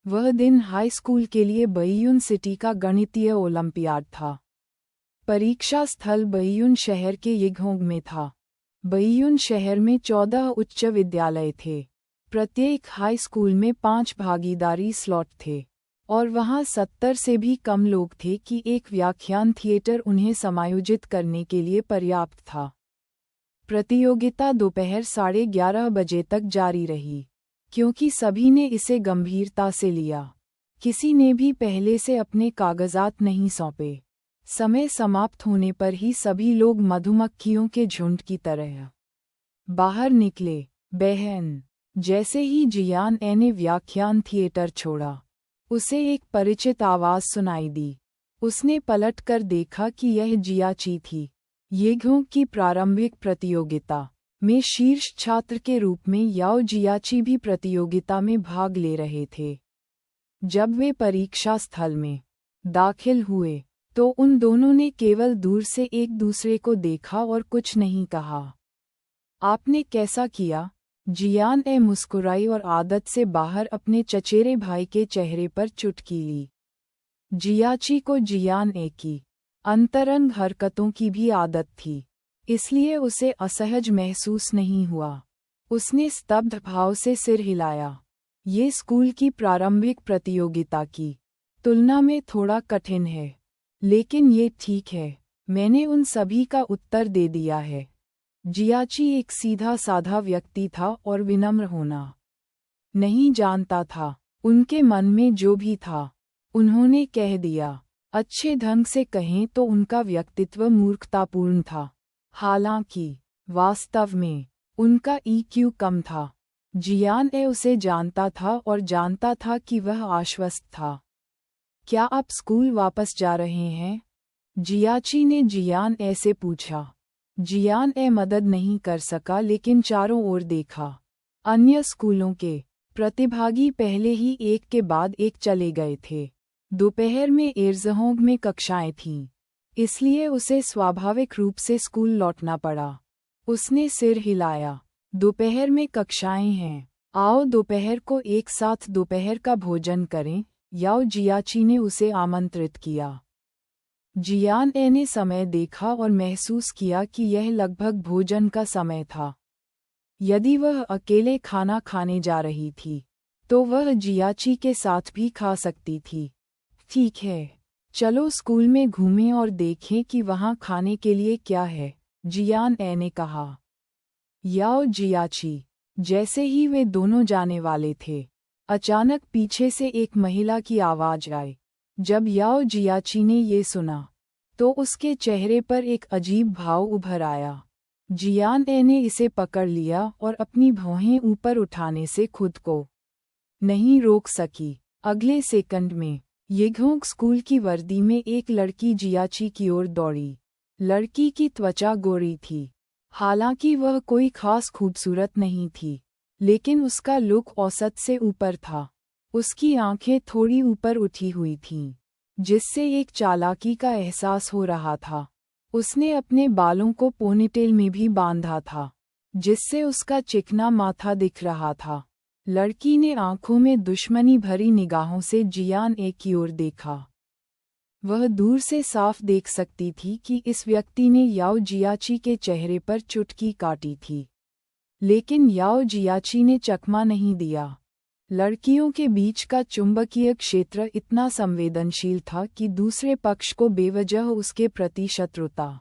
वह दिन high school के लिए बैयून सिटी का गणितीय ओलंपियाड था। परीक्षा स्थल बैयून शहर के यिगहोंग में था। बैयून शहर में 14 उच्च विद्यालय थे। प्रत्येक हाई स्कूल में 5 भागीदारी स्लॉट थे और वहाँ 70 से भी कम लोग थे कि एक व्याख्यान थिएटर उन्हें समायोजित करने के लिए पर्याप्त था। प्रतियोगिता दोपहर 11:30 बजे तक जारी रही, क्योंकि सभी ने इसे गंभीरता से लिया। किसी ने भी पहले से अपने कागजात नहीं सौंपे। समय समाप्त होने पर ही सभी लोग मधुमक्खियों के झुंड की तरह बाहर निकले। बहन, जैसे ही जियान ए ने व्याख्यान थिएटर छोड़ा, उसे एक परिचित आवाज़ सुनाई दी। उसने पलटकर देखा कि यह जियाची थी। यिगहोंग की प्रारंभिक प्रतियोगिता में शीर्ष छात्र के रूप में याओ जियाची भी प्रतियोगिता में भाग ले रहे थे। जब वे परीक्षा स्थल में दाखिल हुए तो उन दोनों ने केवल दूर से एक दूसरे को देखा और कुछ नहीं कहा। आपने कैसा किया? जियान ए मुस्कुराई और आदत से बाहर अपने चचेरे भाई के चेहरे पर चुटकी ली। जियाची को जियान ए की अंतरंग हरकतों की भी आदत थी, इसलिए उसे असहज महसूस नहीं हुआ। उसने स्तब्ध भाव से सिर हिलाया। ये स्कूल की प्रारंभिक प्रतियोगिता की तुलना में थोड़ा कठिन है, लेकिन ये ठीक है। मैंने उन सभी का उत्तर दे दिया है। जियाची एक सीधा साधा व्यक्ति था और विनम्र होना नहीं जानता था। उनके मन में जो भी था, उन्होंने कह दिया। अच्छे ढंग से कहें तो उनका व्यक्तित्व मूर्खतापूर्ण था। हालांकि वास्तव में उनका ईक्यू कम था। जियान ए उसे जानता था और जानता था कि वह आश्वस्त था। क्या आप स्कूल वापस जा रहे हैं? जियाची ने जियान ए से पूछा। जियान ए मदद नहीं कर सका, लेकिन चारों ओर देखा। अन्य स्कूलों के प्रतिभागी पहले ही एक के बाद एक चले गए थे। दोपहर में एर्जहोंग में कक्षाएं थीं, इसलिए उसे स्वाभाविक रूप से स्कूल लौटना पड़ा। उसने सिर हिलाया। दोपहर में कक्षाएं हैं, आओ दोपहर को एक साथ दोपहर का भोजन करें। याओ जियाची ने उसे आमंत्रित किया। जियान ए ने समय देखा और महसूस किया कि यह लगभग भोजन का समय था। यदि वह अकेले खाना खाने जा रही थी, तो वह जियाची के साथ भी खा सकती थी। ठीक है, चलो स्कूल में घूमें और देखें कि वहाँ खाने के लिए क्या है, जियान ए ने कहा। याओ जियाची, जैसे ही वे दोनों जाने वाले थे, अचानक पीछे से एक महिला की आवाज़ आई। जब याओ जियाची ने ये सुना, तो उसके चेहरे पर एक अजीब भाव उभर आया। जियान ए ने इसे पकड़ लिया और अपनी भौहें ऊपर उठाने से खुद को नहीं रोक सकी। अगले सेकंड में यिगहोंग स्कूल की वर्दी में एक लड़की जियाची की ओर दौड़ी। लड़की की त्वचा गोरी थी। हालांकि वह कोई खास खूबसूरत नहीं थी, लेकिन उसका लुक औसत से ऊपर था। उसकी आंखें थोड़ी ऊपर उठी हुई थीं, जिससे एक चालाकी का एहसास हो रहा था। उसने अपने बालों को पोनीटेल में भी बांधा था, जिससे उसका चिकना माथा दिख रहा था। लड़की ने आंखों में दुश्मनी भरी निगाहों से जियान ए की ओर देखा। वह दूर से साफ देख सकती थी कि इस व्यक्ति ने याओ जियाची के चेहरे पर चुटकी काटी थी, लेकिन याओ जियाची ने चकमा नहीं दिया। लड़कियों के बीच का चुंबकीय क्षेत्र इतना संवेदनशील था कि दूसरे पक्ष को बेवजह उसके प्रति शत्रुता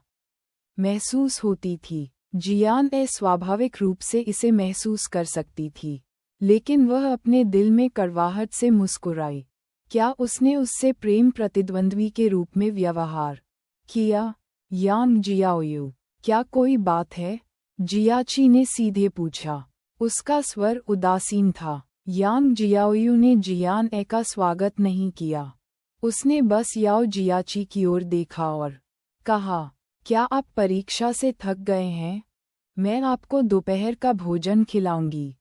महसूस होती थी। जियान ए स्वाभाविक रूप से इसे महसूस कर सकती थी, लेकिन वह अपने दिल में कड़वाहट से मुस्कुराई। क्या उसने उससे प्रेम प्रतिद्वंद्वी के रूप में व्यवहार किया? यांग जियाओयू, क्या कोई बात है? जियाची ने सीधे पूछा। उसका स्वर उदासीन था। यांग जियाओयू ने जियान ए का स्वागत नहीं किया। उसने बस याओ जियाची की ओर देखा और कहा, क्या आप परीक्षा से थक गए हैं? मैं आपको दोपहर का भोजन खिलाऊंगी।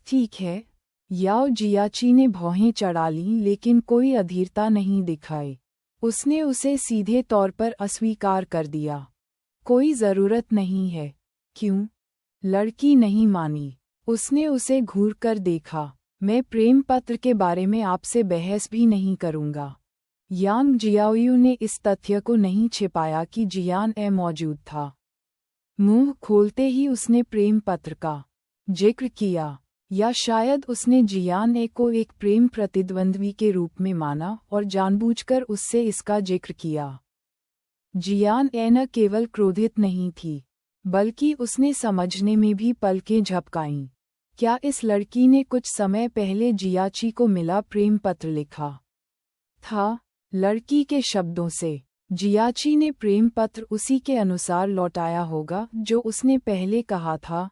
ठीक है। याओ जियाची ने भौहें चढ़ा लीं, लेकिन कोई अधीरता नहीं दिखाई। उसने उसे सीधे तौर पर अस्वीकार कर दिया। कोई ज़रूरत नहीं है। क्यों? लड़की नहीं मानी। उसने उसे घूरकर देखा। मैं प्रेम पत्र के बारे में आपसे बहस भी नहीं करूंगा। यांग जियाओयू ने इस तथ्य को नहीं छिपाया कि जियान ए मौजूद था। मुंह खोलते ही उसने प्रेम पत्र का जिक्र किया, या शायद उसने जियान ए को एक प्रेम प्रतिद्वंद्वी के रूप में माना और जानबूझकर उससे इसका जिक्र किया। जियान ए न केवल क्रोधित नहीं थी, बल्कि उसने समझने में भी पलकें झपकाईं। क्या इस लड़की ने कुछ समय पहले जियाची को मिला प्रेम पत्र लिखा था? लड़की के शब्दों से जियाची ने प्रेम पत्र उसी के अनुसार लौटाया होगा जो उसने पहले कहा था।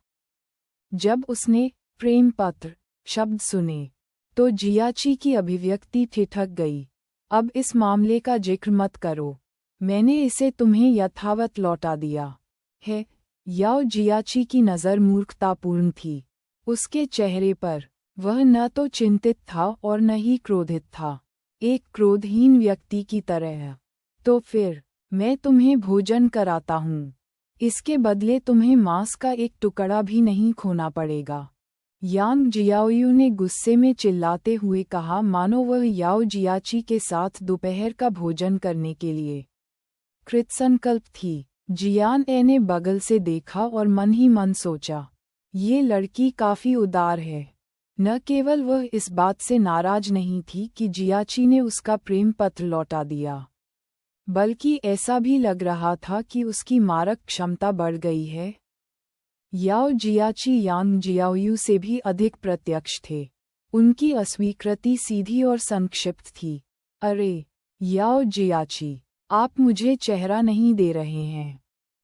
जब उसने प्रेम पत्र शब्द सुने तो जियाची की अभिव्यक्ति ठिठक गई। अब इस मामले का जिक्र मत करो, मैंने इसे तुम्हें यथावत लौटा दिया है। याओ जियाची की नज़र मूर्खतापूर्ण थी। उसके चेहरे पर वह न तो चिंतित था और न ही क्रोधित था, एक क्रोधहीन व्यक्ति की तरह। तो फिर मैं तुम्हें भोजन कराता हूँ, इसके बदले तुम्हें मांस का एक टुकड़ा भी नहीं खोना पड़ेगा। यांग जियाओयू ने गुस्से में चिल्लाते हुए कहा, मानो वह याओ जियाची के साथ दोपहर का भोजन करने के लिए कृतसंकल्प थी। जियान ए ने बगल से देखा और मन ही मन सोचा, ये लड़की काफी उदार है। न केवल वह इस बात से नाराज नहीं थी कि जियाची ने उसका प्रेम पत्र लौटा दिया, बल्कि ऐसा भी लग रहा था कि उसकी मारक क्षमता बढ़ गई है। याओ जियाची यांग जियाओयू से भी अधिक प्रत्यक्ष थे। उनकी अस्वीकृति सीधी और संक्षिप्त थी। अरे याओ जियाची, आप मुझे चेहरा नहीं दे रहे हैं।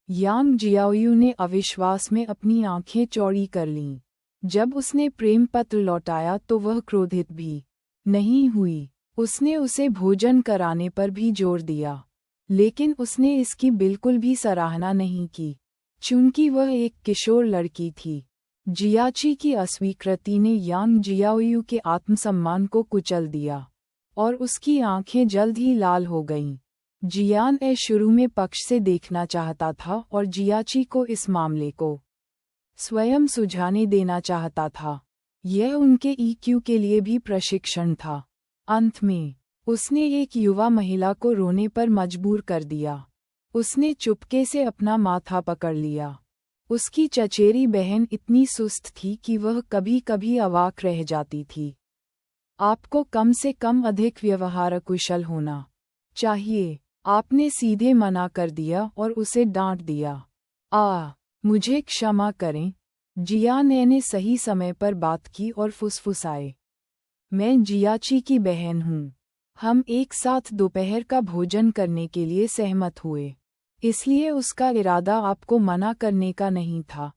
यांग जियाओयू ने अविश्वास में अपनी आंखें चौड़ी कर लीं। जब उसने प्रेम पत्र लौटाया तो वह क्रोधित भी नहीं हुई। उसने उसे भोजन कराने पर भी जोर दिया, लेकिन उसने इसकी बिल्कुल भी सराहना नहीं की, चूंकि वह एक किशोर लड़की थी। जियाची की अस्वीकृति ने यांग जियाओयू के आत्मसम्मान को कुचल दिया और उसकी आंखें जल्द ही लाल हो गईं। जियान ए शुरू में पक्ष से देखना चाहता था और जियाची को इस मामले को स्वयं सुलझाने देना चाहता था। यह उनके ईक्यू के लिए भी प्रशिक्षण था। अंत में उसने एक युवा महिला को रोने पर मजबूर कर दिया। उसने चुपके से अपना माथा पकड़ लिया। उसकी चचेरी बहन इतनी सुस्त थी कि वह कभी कभी अवाक रह जाती थी। आपको कम से कम अधिक व्यवहार कुशल होना चाहिए। आपने सीधे मना कर दिया और उसे डांट दिया। मुझे क्षमा करें। जियान ए ने सही समय पर बात की और फुसफुसाए, मैं जियाची की बहन हूँ। हम एक साथ दोपहर का भोजन करने के लिए सहमत हुए, इसलिए उसका इरादा आपको मना करने का नहीं था।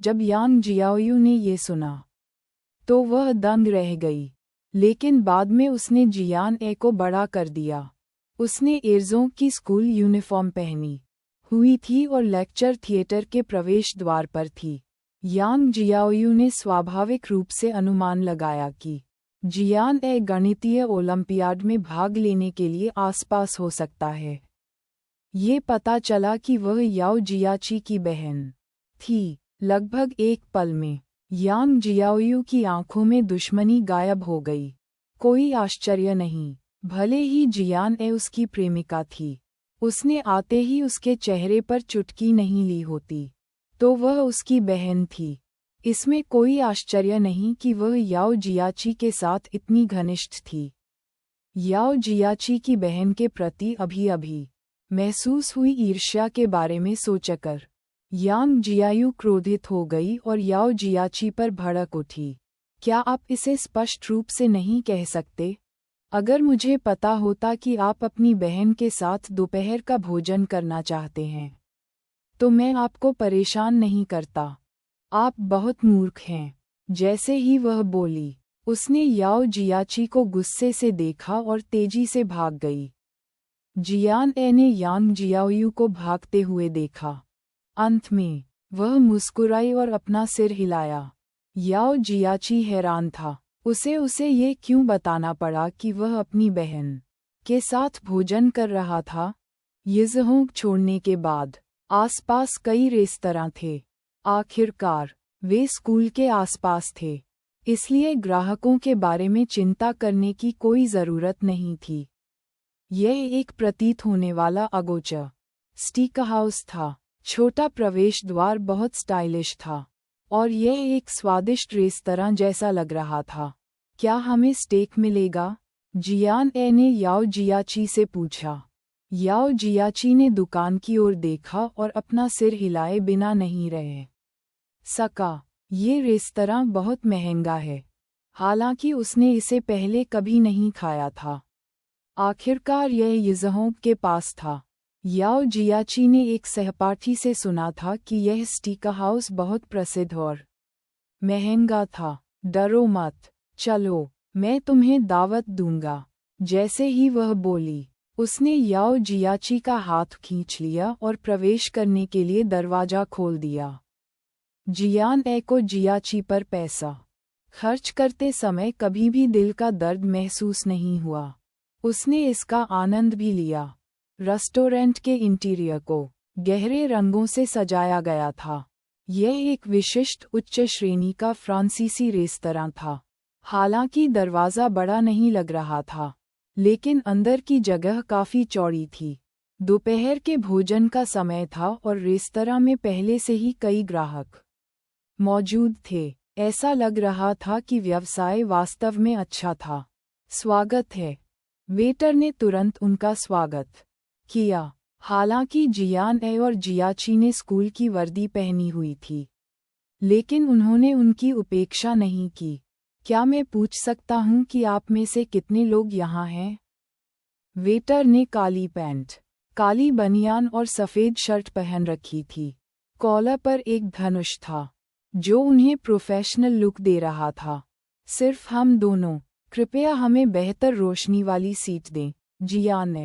जब यांग जियाओयू ने ये सुना तो वह दंग रह गई, लेकिन बाद में उसने जियान ए को बड़ा कर दिया। उसने एर्जों की स्कूल यूनिफॉर्म पहनी हुई थी और लेक्चर थिएटर के प्रवेश द्वार पर थी। यांग जियाओयू ने स्वाभाविक रूप से अनुमान लगाया कि जियान ए गणितीय ओलंपियाड में भाग लेने के लिए आसपास हो सकता है। ये पता चला कि वह याओ जियाची की बहन थी। लगभग एक पल में यांग जियाओयू की आंखों में दुश्मनी गायब हो गई। कोई आश्चर्य नहीं, भले ही जियान ए उसकी प्रेमिका थी। उसने आते ही उसके चेहरे पर चुटकी नहीं ली होती, तो वह उसकी बहन थी। इसमें कोई आश्चर्य नहीं कि वह याओ जियाची के साथ इतनी घनिष्ठ थी। याओ जियाची की बहन के प्रति अभी-अभी महसूस हुई ईर्ष्या के बारे में सोचकर यांग जियाओयू क्रोधित हो गई और याओ जियाची पर भड़क उठी। क्या आप इसे स्पष्ट रूप से नहीं कह सकते? अगर मुझे पता होता कि आप अपनी बहन के साथ दोपहर का भोजन करना चाहते हैं, तो मैं आपको परेशान नहीं करता। आप बहुत मूर्ख हैं। जैसे ही वह बोली, उसने याओ जियाची को गुस्से से देखा और तेजी से भाग गई। जियान ए ने यांग जियाओयू को भागते हुए देखा। अंत में वह मुस्कुराई और अपना सिर हिलाया। याओ जियाची हैरान था। उसे ये क्यों बताना पड़ा कि वह अपनी बहन के साथ भोजन कर रहा था? यिज़होंग छोड़ने के बाद आसपास कई रेस्तरां थे। आखिरकार वे स्कूल के आसपास थे। इसलिए ग्राहकों के बारे में चिंता करने की कोई ज़रूरत नहीं थी। यह एक प्रतीत होने वाला अगोचर स्टीकहाउस था। छोटा प्रवेश द्वार बहुत स्टाइलिश था और यह एक स्वादिष्ट रेस्तरां जैसा लग रहा था। क्या हमें स्टेक मिलेगा? जियान ए ने याओ जियाची से पूछा। याओ जियाची ने दुकान की ओर देखा और अपना सिर हिलाए बिना नहीं रह सका। ये रेस्तरां बहुत महंगा है। हालांकि उसने इसे पहले कभी नहीं खाया था। आखिरकार यह यिज़होंग के पास था। याओ जियाची ने एक सहपाठी से सुना था कि यह स्टीकहाउस बहुत प्रसिद्ध और महंगा था। डरो मत, चलो, मैं तुम्हें दावत दूंगा। जैसे ही वह बोली, उसने याओ जियाची का हाथ खींच लिया और प्रवेश करने के लिए दरवाजा खोल दिया। जियान ए को जियाची पर पैसा खर्च करते समय कभी भी दिल का दर्द महसूस नहीं हुआ। उसने इसका आनंद भी लिया। रेस्टोरेंट के इंटीरियर को गहरे रंगों से सजाया गया था। यह एक विशिष्ट उच्च श्रेणी का फ्रांसीसी रेस्तरां था। हालांकि दरवाज़ा बड़ा नहीं लग रहा था, लेकिन अंदर की जगह काफ़ी चौड़ी थी। दोपहर के भोजन का समय था और रेस्तरां में पहले से ही कई ग्राहक मौजूद थे। ऐसा लग रहा था कि व्यवसाय वास्तव में अच्छा था। स्वागत है। वेटर ने तुरंत उनका स्वागत किया। हालांकि जियान ए और जियाची ने स्कूल की वर्दी पहनी हुई थी, लेकिन उन्होंने उनकी उपेक्षा नहीं की। क्या मैं पूछ सकता हूँ कि आप में से कितने लोग यहाँ हैं? वेटर ने काली पैंट, काली बनियान और सफ़ेद शर्ट पहन रखी थी। कॉलर पर एक धनुष था, जो उन्हें प्रोफेशनल लुक दे रहा था। सिर्फ हम दोनों, कृपया हमें बेहतर रोशनी वाली सीट दें, जियान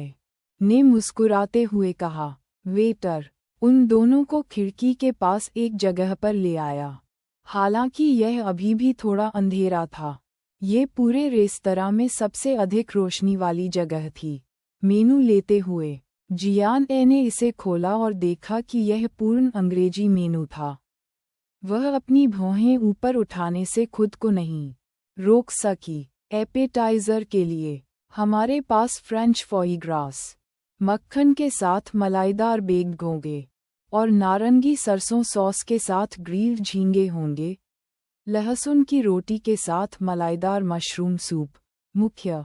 ने मुस्कुराते हुए कहा। वेटर उन दोनों को खिड़की के पास एक जगह पर ले आया। हालांकि यह अभी भी थोड़ा अंधेरा था। ये पूरे रेस्तरां में सबसे अधिक रोशनी वाली जगह थी। मेनू लेते हुए जियान ए ने इसे खोला और देखा कि यह पूर्ण अंग्रेजी मेनू था। वह अपनी भौहें ऊपर उठाने से खुद को नहीं रोक सकी। एपेटाइज़र के लिए हमारे पास फ्रेंच फोई ग्रास, मक्खन के साथ मलाईदार बेक्ड घोंगे और नारंगी सरसों सॉस के साथ ग्रिल्ड झींगे होंगे। लहसुन की रोटी के साथ मलाईदार मशरूम सूप। मुख्य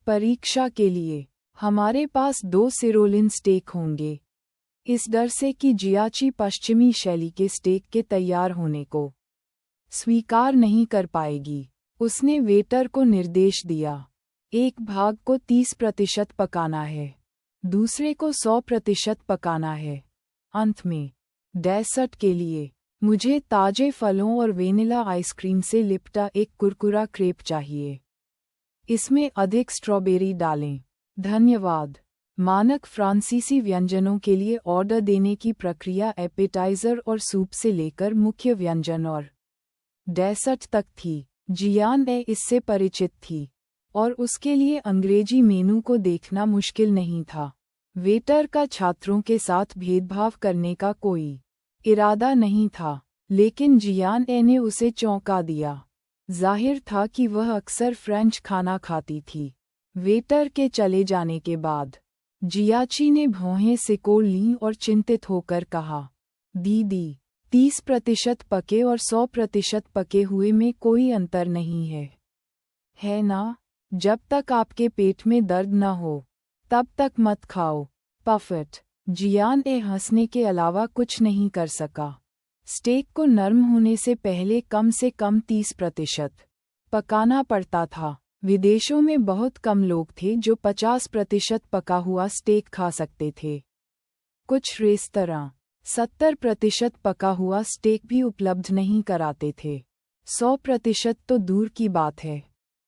परीक्षा के लिए हमारे पास 2 सिरोलिन स्टेक होंगे। इस डर से कि जियाची पश्चिमी शैली के स्टेक के तैयार होने को स्वीकार नहीं कर पाएगी, उसने वेटर को निर्देश दिया। एक भाग को 30% पकाना है, दूसरे को 100% पकाना है। अंत में डेसर्ट के लिए मुझे ताजे फलों और वेनिला आइसक्रीम से लिपटा एक कुरकुरा क्रेप चाहिए। इसमें अधिक स्ट्रॉबेरी डालें। धन्यवाद। मानक फ्रांसीसी व्यंजनों के लिए ऑर्डर देने की प्रक्रिया एपेटाइज़र और सूप से लेकर मुख्य व्यंजन और डेसर्ट तक थी। जियान ए इससे परिचित थी और उसके लिए अंग्रेजी मेनू को देखना मुश्किल नहीं था। वेटर का छात्रों के साथ भेदभाव करने का कोई इरादा नहीं था, लेकिन जियान ए ने उसे चौंका दिया। जाहिर था कि वह अक्सर फ्रेंच खाना खाती थी। वेटर के चले जाने के बाद जियाची ने भौहें सिकोड़ लीं और चिंतित होकर कहा, दीदी, 30% पके और 100% पके हुए में कोई अंतर नहीं है ना? जब तक आपके पेट में दर्द न हो, तब तक मत खाओ। पफट। जियान ए हंसने के अलावा कुछ नहीं कर सका। स्टेक को नरम होने से पहले कम से कम 30% पकाना पड़ता था। विदेशों में बहुत कम लोग थे जो 50% पका हुआ स्टेक खा सकते थे। कुछ रेस्तरां 70% पका हुआ स्टेक भी उपलब्ध नहीं कराते थे। 100% तो दूर की बात है।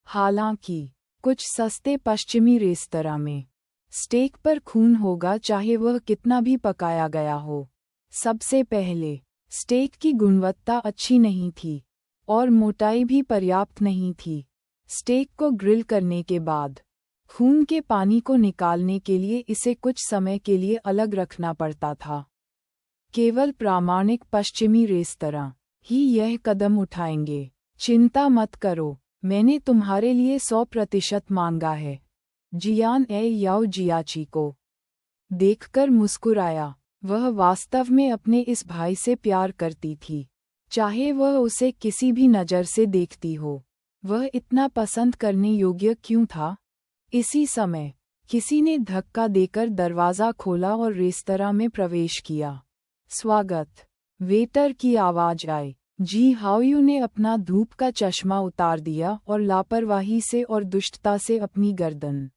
हालांकि कुछ सस्ते पश्चिमी रेस्तरां में स्टेक पर खून होगा चाहे वह कितना भी पकाया गया हो। सबसे पहले, स्टेक की गुणवत्ता अच्छी नहीं थी और मोटाई भी पर्याप्त नहीं थी। स्टेक को ग्रिल करने के बाद खून के पानी को निकालने के लिए इसे कुछ समय के लिए अलग रखना पड़ता था। केवल प्रामाणिक पश्चिमी रेस्तरां ही यह कदम उठाएंगे। चिंता मत करो, मैंने तुम्हारे लिए 100% मांगा है। जियान ए याओ जियाची को देखकर मुस्कुराया। वह वास्तव में अपने इस भाई से प्यार करती थी, चाहे वह उसे किसी भी नज़र से देखती हो। वह इतना पसंद करने योग्य क्यों था? इसी समय किसी ने धक्का देकर दरवाज़ा खोला और रेस्तरां में प्रवेश किया। स्वागत, वेटर की आवाज़ आई। जी हाओयू ने अपना धूप का चश्मा उतार दिया और लापरवाही से और दुष्टता से अपनी गर्दन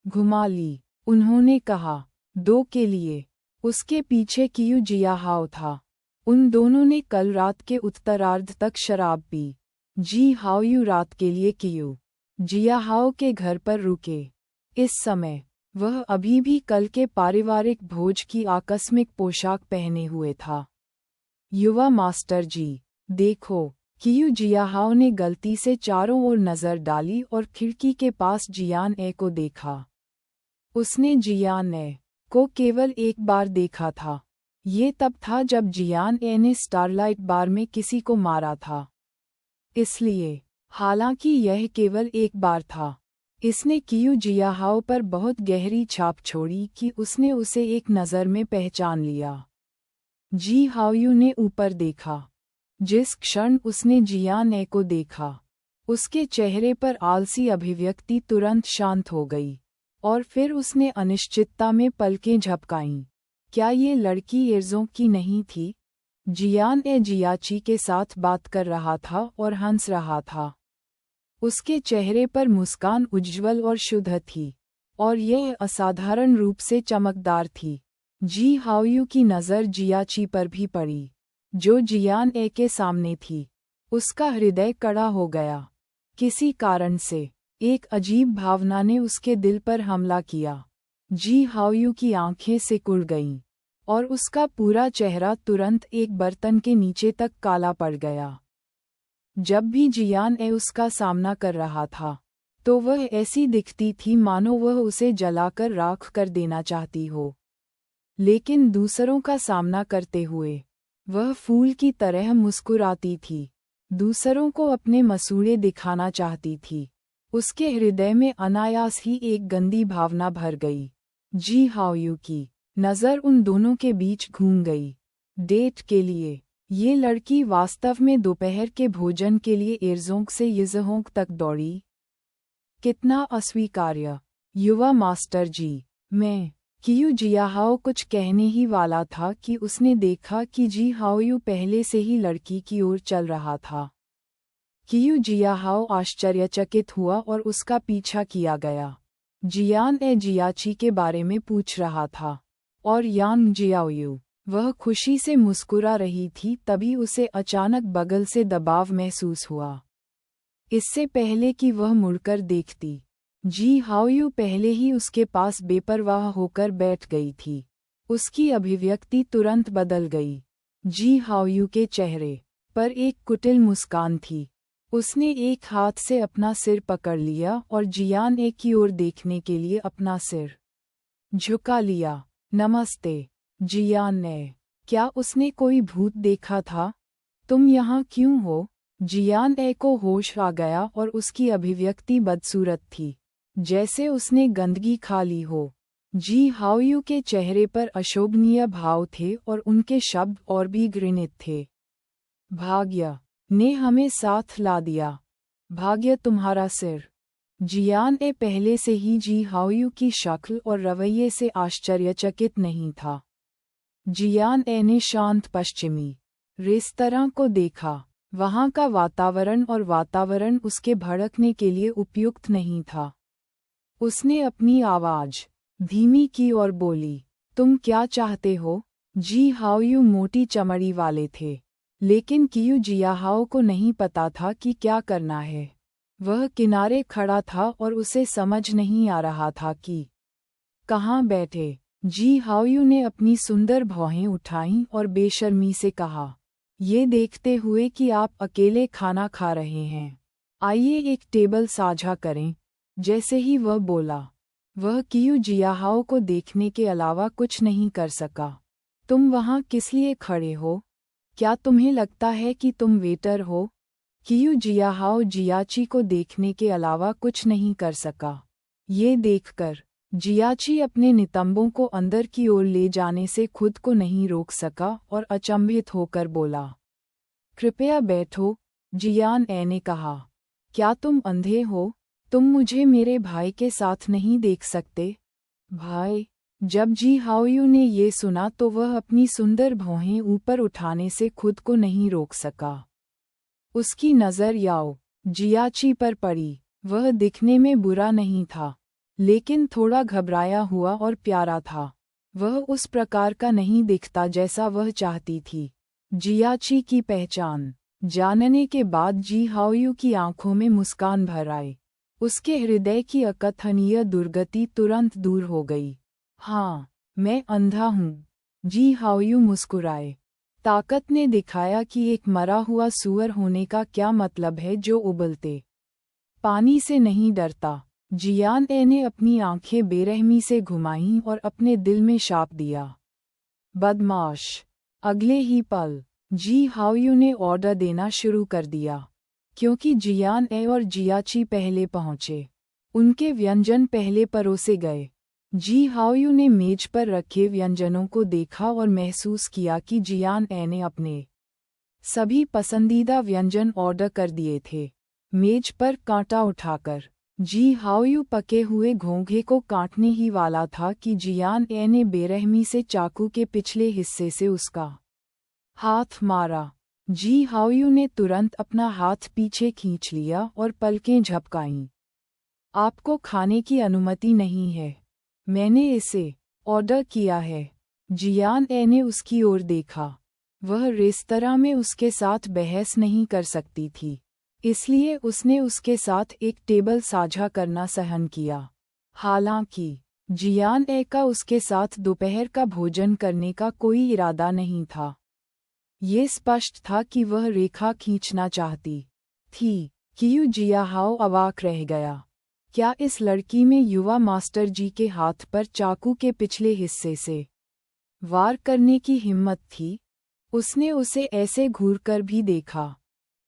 घुमा ली। उन्होंने कहा, 2 के लिए। उसके पीछे कियू जियाहाओ था। उन दोनों ने कल रात के उत्तरार्ध तक शराब पी। जी हाओयू रात के लिए कियू जियाहाओ के घर पर रुके। इस समय वह अभी भी कल के पारिवारिक भोज की आकस्मिक पोशाक पहने हुए था। युवा मास्टर जी, देखो, कियू जियाहाओ ने गलती से चारों ओर नजर डाली और खिड़की के पास जियान ए को देखा। उसने जियान ए को केवल एक बार देखा था। ये तब था जब जियान ए ने स्टारलाइट बार में किसी को मारा था। इसलिए, हालांकि यह केवल एक बार था, इसने कियू जियाहाओ पर बहुत गहरी छाप छोड़ी कि उसने उसे एक नज़र में पहचान लिया। जी हाओयू ने ऊपर देखा। जिस क्षण उसने जियान ए को देखा, उसके चेहरे पर आलसी अभिव्यक्ति तुरंत शांत हो गई, और फिर उसने अनिश्चितता में पलकें झपकाईं। क्या ये लड़की एर्जों की नहीं थी? जियान ए जियाची के साथ बात कर रहा था और हंस रहा था। उसके चेहरे पर मुस्कान उज्ज्वल और शुद्ध थी, और यह असाधारण रूप से चमकदार थी। जी हाओयू की नज़र जियाची पर भी पड़ी, जो जियान ए के सामने थी। उसका हृदय कड़ा हो गया। किसी कारण से एक अजीब भावना ने उसके दिल पर हमला किया। जी हाओयू की आंखें सिकुड़ गईं, और उसका पूरा चेहरा तुरंत एक बर्तन के नीचे तक काला पड़ गया। जब भी जियान ए उसका सामना कर रहा था, तो वह ऐसी दिखती थी मानो वह उसे जलाकर राख कर देना चाहती हो। लेकिन दूसरों का सामना करते हुए वह फूल की तरह मुस्कुराती थी, दूसरों को अपने मसूड़े दिखाना चाहती थी। उसके हृदय में अनायास ही एक गंदी भावना भर गई। जी हाओयू की नज़र उन दोनों के बीच घूम गई। डेट के लिए ये लड़की वास्तव में दोपहर के भोजन के लिए एर्जोंग से यिज़होंग तक दौड़ी। कितना अस्वीकार्य। युवा मास्टर जी, मैं कियू जियाहाओ कुछ कहने ही वाला था कि उसने देखा कि जी हाओयू पहले से ही लड़की की ओर चल रहा था। कियू जियाहाओ आश्चर्यचकित हुआ और उसका पीछा किया गया। जियान ए जियाची के बारे में पूछ रहा था, और यांग जियाओयू, वह खुशी से मुस्कुरा रही थी। तभी उसे अचानक बगल से दबाव महसूस हुआ। इससे पहले कि वह मुड़कर देखती, जी हाओयू पहले ही उसके पास बेपरवाह होकर बैठ गई थी। उसकी अभिव्यक्ति तुरंत बदल गई। जी हाओयू के चेहरे पर एक कुटिल मुस्कान थी। उसने एक हाथ से अपना सिर पकड़ लिया और जियान ए की ओर देखने के लिए अपना सिर झुका लिया। नमस्ते, जियान ए। क्या उसने कोई भूत देखा था? तुम यहाँ क्यों हो? जियान ए को होश आ गया और उसकी अभिव्यक्ति बदसूरत थी, जैसे उसने गंदगी खा ली हो। जी हाओयू के चेहरे पर अशोभनीय भाव थे और उनके शब्द और भी घृणित थे। भाग्य ने हमें साथ ला दिया। भाग्य तुम्हारा सिर। जियान ए पहले से ही जी हाओयू की शक्ल और रवैये से आश्चर्यचकित नहीं था। जियान ए ने शांत पश्चिमी रेस्तरां को देखा। वहाँ का वातावरण उसके भड़कने के लिए उपयुक्त नहीं था। उसने अपनी आवाज़ धीमी की और बोली, तुम क्या चाहते हो? जी हाओयू मोटी चमड़ी वाले थे, लेकिन कियू जियाहाओ को नहीं पता था कि क्या करना है। वह किनारे खड़ा था और उसे समझ नहीं आ रहा था कि कहाँ बैठे। जी हाओयू ने अपनी सुंदर भौहें उठाईं और बेशर्मी से कहा, ये देखते हुए कि आप अकेले खाना खा रहे हैं, आइए एक टेबल साझा करें। जैसे ही वह बोला, वह कियू जियाहाओ को देखने के अलावा कुछ नहीं कर सका। तुम वहाँ किस लिए खड़े हो? क्या तुम्हें लगता है कि तुम वेटर हो? कियू जियाहाओ जियाची को देखने के अलावा कुछ नहीं कर सका। ये देखकर जियाची अपने नितंबों को अंदर की ओर ले जाने से खुद को नहीं रोक सका और अचंभित होकर बोला, कृपया बैठो। जियान ए ने कहा, क्या तुम अंधे हो? तुम मुझे मेरे भाई के साथ नहीं देख सकते? भाई? जब जी हाओयू ने ये सुना तो वह अपनी सुंदर भौहें ऊपर उठाने से खुद को नहीं रोक सका। उसकी नज़र याओ जियाची पर पड़ी। वह दिखने में बुरा नहीं था, लेकिन थोड़ा घबराया हुआ और प्यारा था। वह उस प्रकार का नहीं दिखता जैसा वह चाहती थी। जियाची की पहचान जानने के बाद जी हाओयू की आंखों में मुस्कान भर आई। उसके हृदय की अकथनीय दुर्गति तुरंत दूर हो गई। हाँ, मैं अंधा हूँ। जी हाओयू मुस्कुराए। ताकत ने दिखाया कि एक मरा हुआ सूअर होने का क्या मतलब है जो उबलते पानी से नहीं डरता। जियान ए ने अपनी आंखें बेरहमी से घुमाईं और अपने दिल में शाप दिया, बदमाश। अगले ही पल जी हाओयू ने ऑर्डर देना शुरू कर दिया। क्योंकि जियान ए और जियाची पहले पहुंचे, उनके व्यंजन पहले परोसे गए। जी हाओयू ने मेज पर रखे व्यंजनों को देखा और महसूस किया कि जियान ए ने अपने सभी पसंदीदा व्यंजन ऑर्डर कर दिए थे। मेज पर कांटा उठाकर जी हाओयू पके हुए घोंघे को काटने ही वाला था कि जियान ए ने बेरहमी से चाकू के पिछले हिस्से से उसका हाथ मारा। जी हाओयू ने तुरंत अपना हाथ पीछे खींच लिया और पलकें झपकाईं। आपको खाने की अनुमति नहीं है। मैंने इसे ऑर्डर किया है। जियान ए ने उसकी ओर देखा। वह रेस्तरां में उसके साथ बहस नहीं कर सकती थी, इसलिए उसने उसके साथ एक टेबल साझा करना सहन किया। हालांकि जियान ए का उसके साथ दोपहर का भोजन करने का कोई इरादा नहीं था। ये स्पष्ट था कि वह रेखा खींचना चाहती थी। कियू जियाहाओ अवाक रह गया। क्या इस लड़की में युवा मास्टर जी के हाथ पर चाकू के पिछले हिस्से से वार करने की हिम्मत थी? उसने उसे ऐसे घूरकर भी देखा।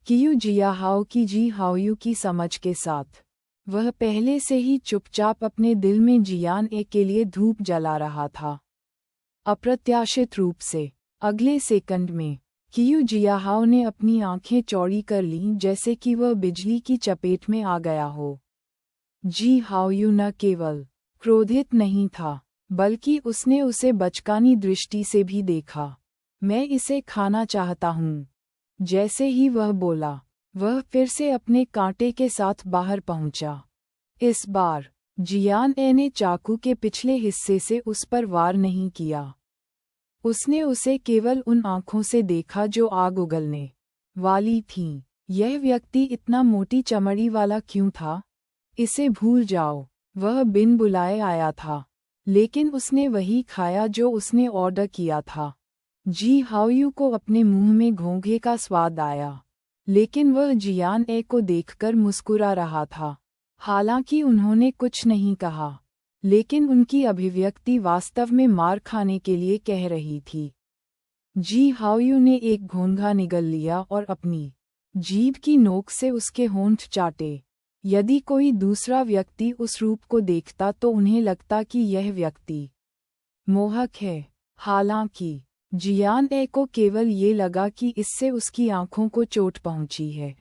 कियू जियाहाओ की जी हाओयू की समझ के साथ वह पहले से ही चुपचाप अपने दिल में जियान ए के लिए धूप जला रहा था। अप्रत्याशित रूप से अगले सेकंड में कियू जियाहाओ ने अपनी आंखें चौड़ी कर लीं जैसे कि वह बिजली की चपेट में आ गया हो। जी हाओयू न केवल क्रोधित नहीं था, बल्कि उसने उसे बचकानी दृष्टि से भी देखा। मैं इसे खाना चाहता हूँ। जैसे ही वह बोला, वह फिर से अपने कांटे के साथ बाहर पहुंचा। इस बार जियान ए ने चाकू के पिछले हिस्से से उस पर वार नहीं किया। उसने उसे केवल उन आंखों से देखा जो आग उगलने वाली थीं। यह व्यक्ति इतना मोटी चमड़ी वाला क्यों था? इसे भूल जाओ। वह बिन बुलाए आया था, लेकिन उसने वही खाया जो उसने ऑर्डर किया था। जी हाओयू को अपने मुंह में घोंघे का स्वाद आया, लेकिन वह जियान ए को देखकर मुस्कुरा रहा था। हालांकि उन्होंने कुछ नहीं कहा, लेकिन उनकी अभिव्यक्ति वास्तव में मार खाने के लिए कह रही थी। जी हाओयू ने एक घोंघा निगल लिया और अपनी जीभ की नोक से उसके होंठ चाटे। यदि कोई दूसरा व्यक्ति उस रूप को देखता तो उन्हें लगता कि यह व्यक्ति मोहक है। हालांकि जियान ए को केवल ये लगा कि इससे उसकी आंखों को चोट पहुंची है।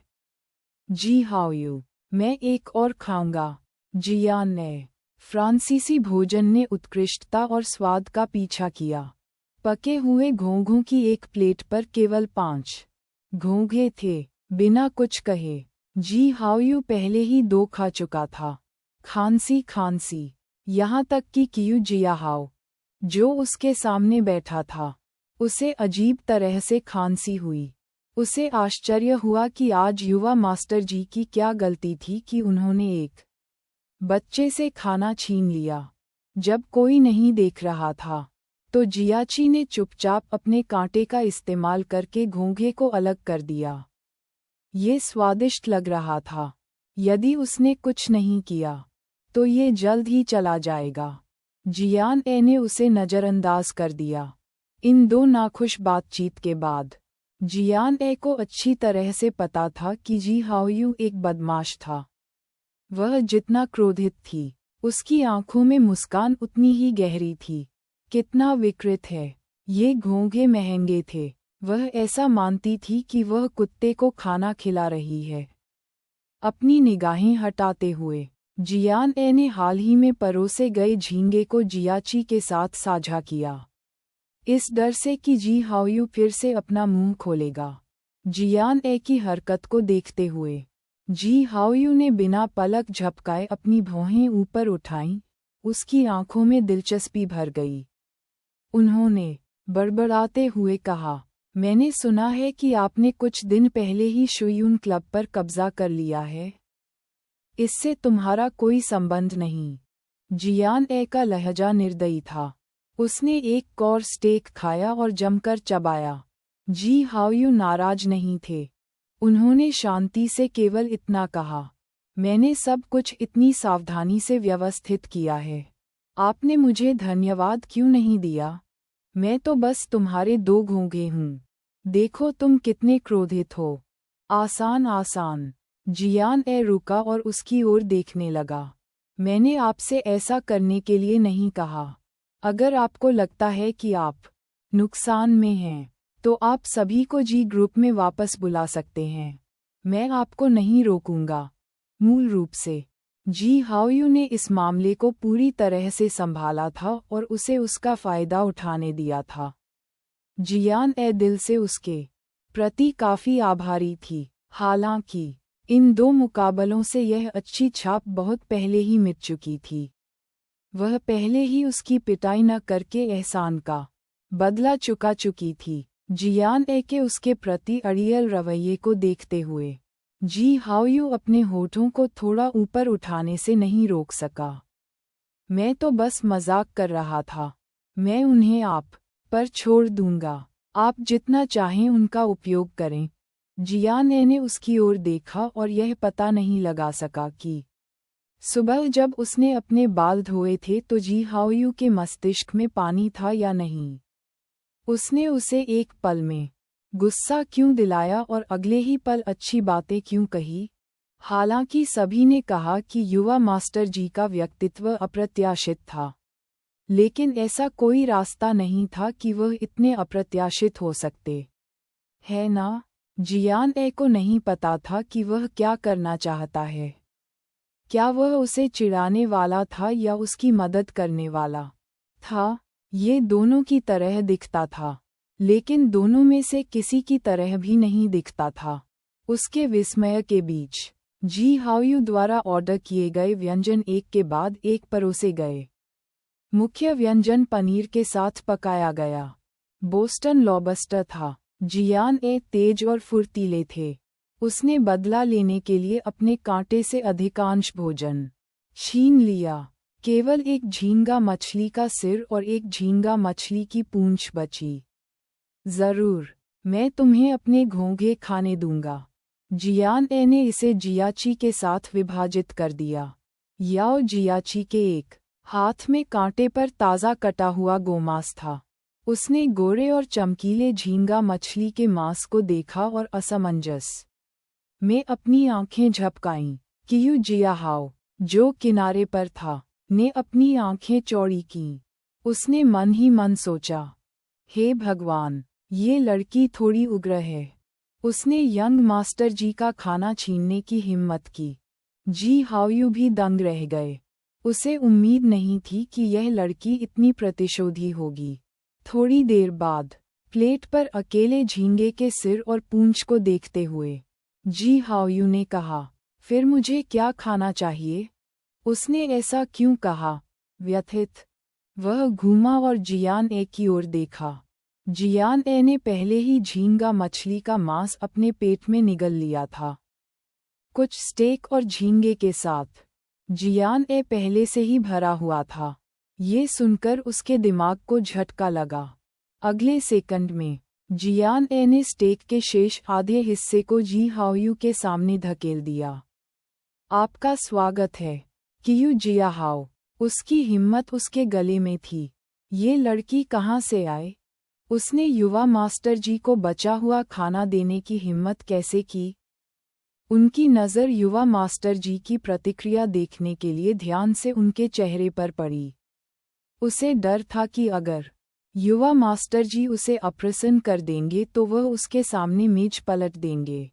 जी हाओयू, मैं एक और खाऊंगा। जियान ए। फ्रांसीसी भोजन ने उत्कृष्टता और स्वाद का पीछा किया। पके हुए घोंघों की एक प्लेट पर केवल 5 घोंघे थे। बिना कुछ कहे जी हाओयू पहले ही 2 खा चुका था। खांसी, यहाँ तक कि कियू जियाहाओ, जो उसके सामने बैठा था, उसे अजीब तरह से खांसी हुई। उसे आश्चर्य हुआ कि आज युवा मास्टर जी की क्या गलती थी कि उन्होंने एक बच्चे से खाना छीन लिया। जब कोई नहीं देख रहा था, तो जियाची ने चुपचाप अपने कांटे का इस्तेमाल करके घोंघे को अलग कर दिया। ये स्वादिष्ट लग रहा था। यदि उसने कुछ नहीं किया, तो ये जल्द ही चला जाएगा। जियान ए ने उसे नज़रअंदाज कर दिया। इन 2 नाखुश बातचीत के बाद जियान ए को अच्छी तरह से पता था कि जी हाओयू एक बदमाश था। वह जितना क्रोधित थी, उसकी आंखों में मुस्कान उतनी ही गहरी थी। कितना विकृत है, ये घोंघे महंगे थे। वह ऐसा मानती थी कि वह कुत्ते को खाना खिला रही है। अपनी निगाहें हटाते हुए जियान ए ने हाल ही में परोसे गए झींगे को जियाची के साथ साझा किया, इस डर से कि जी हाओयू फिर से अपना मुंह खोलेगा। जियान ए की हरकत को देखते हुए जी हाओयू ने बिना पलक झपकाए अपनी भौहें ऊपर उठाईं। उसकी आंखों में दिलचस्पी भर गई। उन्होंने बड़बड़ाते हुए कहा, मैंने सुना है कि आपने कुछ दिन पहले ही शुयून क्लब पर कब्जा कर लिया है। इससे तुम्हारा कोई संबंध नहीं। जियान ए का लहजा निर्दयी था। उसने एक कौर स्टेक खाया और जमकर चबाया। जी हाओयू नाराज नहीं थे। उन्होंने शांति से केवल इतना कहा, मैंने सब कुछ इतनी सावधानी से व्यवस्थित किया है। आपने मुझे धन्यवाद क्यों नहीं दिया? मैं तो बस तुम्हारे दो घोंघे हूँ। देखो तुम कितने क्रोधित हो। आसान आसान। जियान ए रुका और उसकी ओर देखने लगा। मैंने आपसे ऐसा करने के लिए नहीं कहा। अगर आपको लगता है कि आप नुकसान में हैं, तो आप सभी को जी ग्रुप में वापस बुला सकते हैं। मैं आपको नहीं रोकूंगा। मूल रूप से जी हाओयू ने इस मामले को पूरी तरह से संभाला था और उसे उसका फायदा उठाने दिया था। जियान ए दिल से उसके प्रति काफी आभारी थी। हालांकि इन दो मुकाबलों से यह अच्छी छाप बहुत पहले ही मिट चुकी थी। वह पहले ही उसकी पिटाई न करके एहसान का बदला चुका चुकी थी। जियान ए के उसके प्रति अड़ियल रवैये को देखते हुए जी हाओयू अपने होठों को थोड़ा ऊपर उठाने से नहीं रोक सका। मैं तो बस मजाक कर रहा था। मैं उन्हें आप पर छोड़ दूंगा। आप जितना चाहें उनका उपयोग करें। जियान ए ने उसकी ओर देखा और यह पता नहीं लगा सका कि सुबह जब उसने अपने बाल धोए थे तो जी हाओयू के मस्तिष्क में पानी था या नहीं। उसने उसे एक पल में गुस्सा क्यों दिलाया और अगले ही पल अच्छी बातें क्यों कही। हालांकि सभी ने कहा कि युवा मास्टर जी का व्यक्तित्व अप्रत्याशित था, लेकिन ऐसा कोई रास्ता नहीं था कि वह इतने अप्रत्याशित हो सकते है ना। जियान ए को नहीं पता था कि वह क्या करना चाहता है। क्या वह उसे चिढ़ाने वाला था या उसकी मदद करने वाला था? ये दोनों की तरह दिखता था, लेकिन दोनों में से किसी की तरह भी नहीं दिखता था। उसके विस्मय के बीच जी हाओयू द्वारा ऑर्डर किए गए व्यंजन एक के बाद एक परोसे गए। मुख्य व्यंजन पनीर के साथ पकाया गया बोस्टन लॉबस्टर था। जियान ए तेज और फुर्तीले थे। उसने बदला लेने के लिए अपने कांटे से अधिकांश भोजन छीन लिया। केवल एक झींगा मछली का सिर और एक झींगा मछली की पूंछ बची। जरूर, मैं तुम्हें अपने घोंघे खाने दूंगा। जियान ए ने इसे जियाची के साथ विभाजित कर दिया। याओ जियाची के एक हाथ में कांटे पर ताज़ा कटा हुआ गोमांस था। उसने गोरे और चमकीले झींगा मछली के मांस को देखा और असमंजस में अपनी आंखें झपकाईं। कियू जियाहाओ, जो किनारे पर था, ने अपनी आंखें चौड़ी कीं। उसने मन ही मन सोचा, हे भगवान, ये लड़की थोड़ी उग्र है। उसने यंग मास्टर जी का खाना छीनने की हिम्मत की। जी हाओयू भी दंग रह गए। उसे उम्मीद नहीं थी कि यह लड़की इतनी प्रतिशोधी होगी। थोड़ी देर बाद प्लेट पर अकेले झींगे के सिर और पूंछ को देखते हुए जी हाओयू ने कहा, फिर मुझे क्या खाना चाहिए? उसने ऐसा क्यों कहा? व्यथित वह घूमा और जियान ए की ओर देखा। जियान ए ने पहले ही झींगा मछली का मांस अपने पेट में निगल लिया था, कुछ स्टेक और झींगे के साथ। जियान ए पहले से ही भरा हुआ था। ये सुनकर उसके दिमाग को झटका लगा। अगले सेकंड में जियान ए ने स्टेक के शेष आधे हिस्से को जी हाओयू के सामने धकेल दिया। आपका स्वागत है, कियू जियाहाओ। उसकी हिम्मत उसके गले में थी। ये लड़की कहाँ से आए? उसने युवा मास्टर जी को बचा हुआ खाना देने की हिम्मत कैसे की? उनकी नज़र युवा मास्टर जी की प्रतिक्रिया देखने के लिए ध्यान से उनके चेहरे पर पड़ी। उसे डर था कि अगर युवा मास्टर जी उसे अप्रसन्न कर देंगे तो वह उसके सामने मेज पलट देंगे।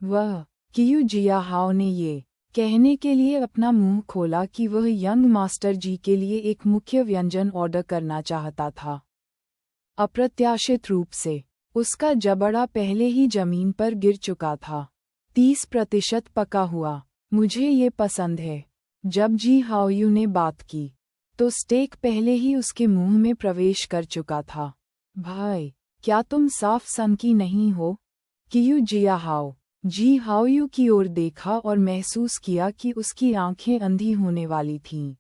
वह कियू जियाहाओ ने ये कहने के लिए अपना मुंह खोला कि वह यंग मास्टर जी के लिए एक मुख्य व्यंजन ऑर्डर करना चाहता था। अप्रत्याशित रूप से उसका जबड़ा पहले ही जमीन पर गिर चुका था। 30% पका हुआ। मुझे ये पसंद है। जब जी हाओयू ने बात की तो स्टेक पहले ही उसके मुंह में प्रवेश कर चुका था। भाई, क्या तुम साफ सनकी नहीं हो? कियू जियाहाओ जी हाओयू की ओर देखा और महसूस किया कि उसकी आंखें अंधी होने वाली थीं।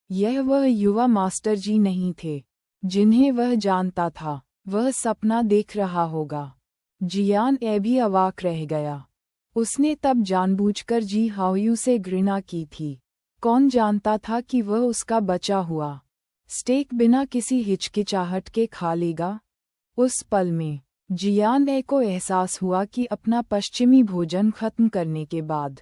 यह वह युवा मास्टर जी नहीं थे जिन्हें वह जानता था। वह सपना देख रहा होगा। जियान ए भी अवाक रह गया। उसने तब जानबूझकर जी हाओयू से घृणा की थी। कौन जानता था कि वह उसका बचा हुआ स्टेक बिना किसी हिचकिचाहट के खा लेगा? उस पल में जियान ए को एहसास हुआ कि अपना पश्चिमी भोजन खत्म करने के बाद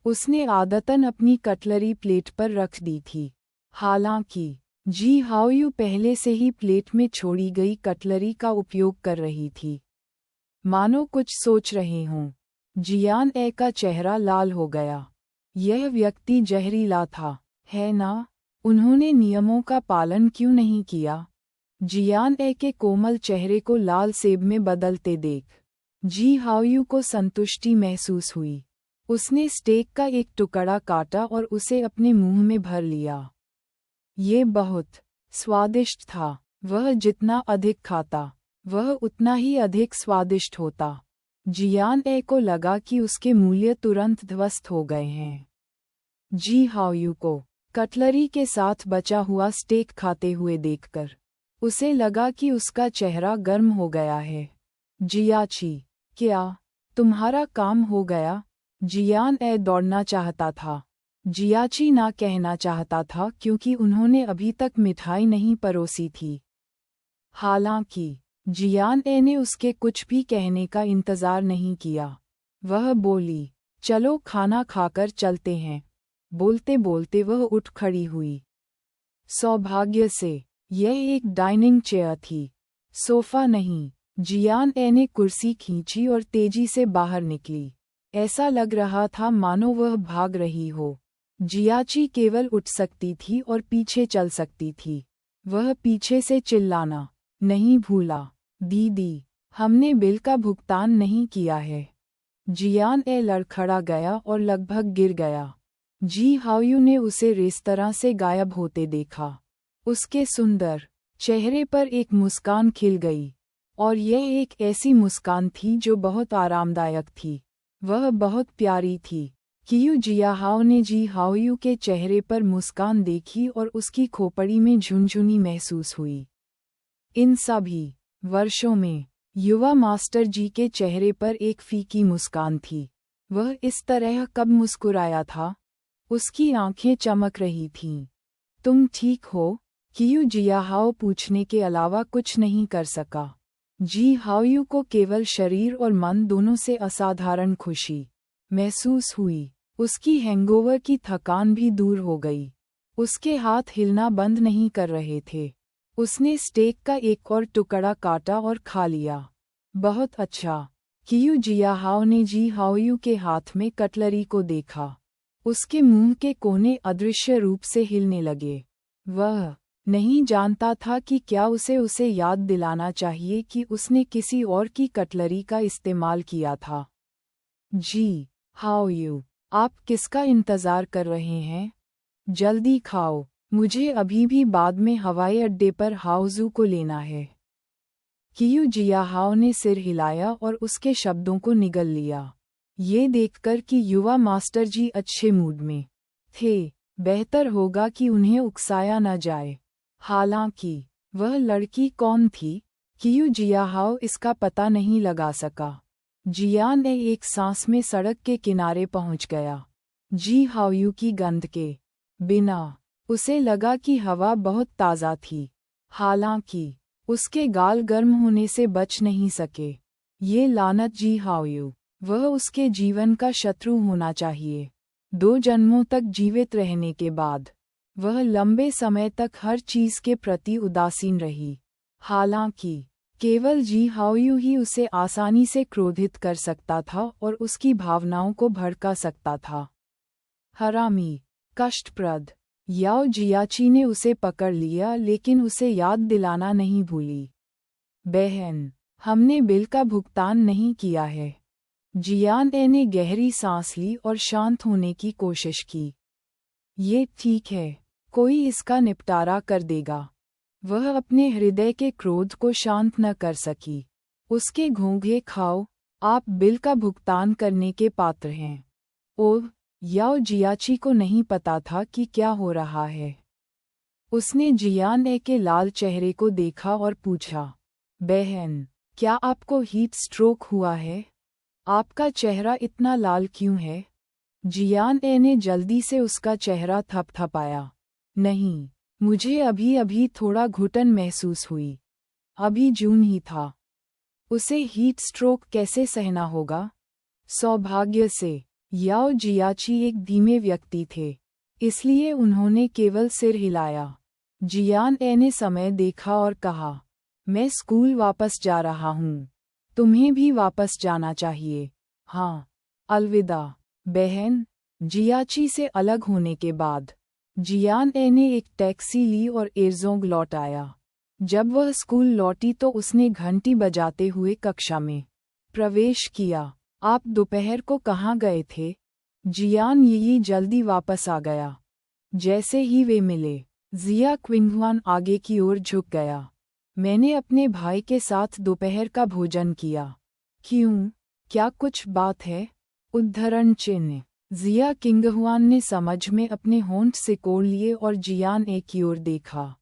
उसने आदतन अपनी कटलरी प्लेट पर रख दी थी। हालांकि जी हाओयू पहले से ही प्लेट में छोड़ी गई कटलरी का उपयोग कर रही थी, मानो कुछ सोच रहे हों। जियान ए का चेहरा लाल हो गया। यह व्यक्ति जहरीला था, है ना? उन्होंने नियमों का पालन क्यों नहीं किया? जियान ए के कोमल चेहरे को लाल सेब में बदलते देख जी हाओयू को संतुष्टि महसूस हुई। उसने स्टेक का एक टुकड़ा काटा और उसे अपने मुंह में भर लिया। ये बहुत स्वादिष्ट था। वह जितना अधिक खाता, वह उतना ही अधिक स्वादिष्ट होता। जियान ए को लगा कि उसके मूल्य तुरंत ध्वस्त हो गए हैं। जी हाओयू को कटलरी के साथ बचा हुआ स्टेक खाते हुए देखकर उसे लगा कि उसका चेहरा गर्म हो गया है। जियाची, क्या तुम्हारा काम हो गया? जियान ए दौड़ना चाहता था। जियाची ना कहना चाहता था क्योंकि उन्होंने अभी तक मिठाई नहीं परोसी थी। हालांकि जियान ए ने उसके कुछ भी कहने का इंतज़ार नहीं किया। वह बोली, चलो खाना खाकर चलते हैं। बोलते बोलते वह उठ खड़ी हुई। सौभाग्य से यह एक डाइनिंग चेयर थी, सोफा नहीं। जियान ए ने कुर्सी खींची और तेजी से बाहर निकली। ऐसा लग रहा था मानो वह भाग रही हो। जियाची केवल उठ सकती थी और पीछे चल सकती थी। वह पीछे से चिल्लाना नहीं भूला, दीदी, हमने बिल का भुगतान नहीं किया है। जियान ए लड़खड़ा गया और लगभग गिर गया। जी हाओयू ने उसे रेस्तरां से गायब होते देखा। उसके सुंदर चेहरे पर एक मुस्कान खिल गई, और यह एक ऐसी मुस्कान थी जो बहुत आरामदायक थी। वह बहुत प्यारी थी। कियू जियाहाओ ने जी हाओयू के चेहरे पर मुस्कान देखी और उसकी खोपड़ी में झुनझुनी महसूस हुई। इन सभी वर्षों में युवा मास्टर जी के चेहरे पर एक फीकी मुस्कान थी। वह इस तरह कब मुस्कुराया था? उसकी आंखें चमक रही थीं। तुम ठीक हो? कियू जियाहाओ पूछने के अलावा कुछ नहीं कर सका। जी हाओयू को केवल शरीर और मन दोनों से असाधारण खुशी महसूस हुई। उसकी हैंगओवर की थकान भी दूर हो गई। उसके हाथ हिलना बंद नहीं कर रहे थे। उसने स्टेक का एक और टुकड़ा काटा और खा लिया। बहुत अच्छा। कियू जियाहाओ ने जी हाओयू के हाथ में कटलरी को देखा। उसके मुंह के कोने अदृश्य रूप से हिलने लगे। वह नहीं जानता था कि क्या उसे याद दिलाना चाहिए कि उसने किसी और की कटलरी का इस्तेमाल किया था। जी हाओयू, आप किसका इंतज़ार कर रहे हैं? जल्दी खाओ, मुझे अभी भी बाद में हवाई अड्डे पर हाओजू को लेना है। कियू जियाहाओ ने सिर हिलाया और उसके शब्दों को निगल लिया। ये देखकर कि युवा मास्टर जी अच्छे मूड में थे, बेहतर होगा कि उन्हें उकसाया न जाए। हालांकि वह लड़की कौन थी, कियू जियाहाओ इसका पता नहीं लगा सका। जियान ने एक सांस में सड़क के किनारे पहुंच गया। जी हाओयू की गंध के बिना उसे लगा कि हवा बहुत ताज़ा थी। हालांकि उसके गाल गर्म होने से बच नहीं सके। ये लानत जी हाओयू, वह उसके जीवन का शत्रु होना चाहिए। 2 जन्मों तक जीवित रहने के बाद वह लंबे समय तक हर चीज के प्रति उदासीन रही। हालांकि केवल जी हाओयू ही उसे आसानी से क्रोधित कर सकता था और उसकी भावनाओं को भड़का सकता था। हरामी, कष्टप्रद। याओ जियाची ने उसे पकड़ लिया लेकिन उसे याद दिलाना नहीं भूली। बहन, हमने बिल का भुगतान नहीं किया है। जियान ए ने गहरी सांस ली और शांत होने की कोशिश की। ये ठीक है, कोई इसका निपटारा कर देगा। वह अपने हृदय के क्रोध को शांत न कर सकी। उसके घोंघे खाओ, आप बिल का भुगतान करने के पात्र हैं। ओह, याओ जियाची को नहीं पता था कि क्या हो रहा है। उसने जियान ए के लाल चेहरे को देखा और पूछा, बहन, क्या आपको हीट स्ट्रोक हुआ है? आपका चेहरा इतना लाल क्यों है? जियान ए ने जल्दी से उसका चेहरा थपथपाया। नहीं, मुझे अभी अभी थोड़ा घुटन महसूस हुई। अभी जून ही था। उसे हीट स्ट्रोक कैसे सहना होगा? सौभाग्य से याओ जियाची एक धीमे व्यक्ति थे, इसलिए उन्होंने केवल सिर हिलाया। जियान ए ने समय देखा और कहा, मैं स्कूल वापस जा रहा हूँ। तुम्हें भी वापस जाना चाहिए। हाँ, अलविदा, बहन। जियाची से अलग होने के बाद जियान ए ने एक टैक्सी ली और एरजोंग लौट आया। जब वह स्कूल लौटी तो उसने घंटी बजाते हुए कक्षा में प्रवेश किया। आप दोपहर को कहाँ गए थे? जियान यी जल्दी वापस आ गया। जैसे ही वे मिले, जिया क्विंगहुआन आगे की ओर झुक गया। मैंने अपने भाई के साथ दोपहर का भोजन किया। क्यों, क्या कुछ बात है? उद्धरण चिन्ह। जिया किंगहुआन ने समझ में अपने होंठ सिकोड़ लिए और जियान ए की ओर देखा।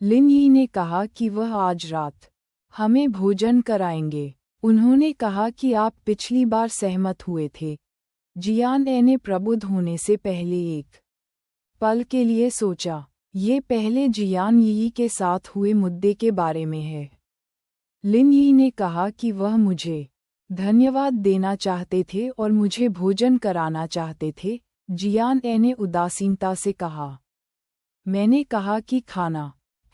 लिन यी ने कहा कि वह आज रात हमें भोजन कराएंगे। उन्होंने कहा कि आप पिछली बार सहमत हुए थे। जियान ए ने प्रबुद्ध होने से पहले एक पल के लिए सोचा। ये पहले जियान यी के साथ हुए मुद्दे के बारे में है। लिन यी ने कहा कि वह मुझे धन्यवाद देना चाहते थे और मुझे भोजन कराना चाहते थे। जियान ए ने उदासीनता से कहा। मैंने कहा कि खाना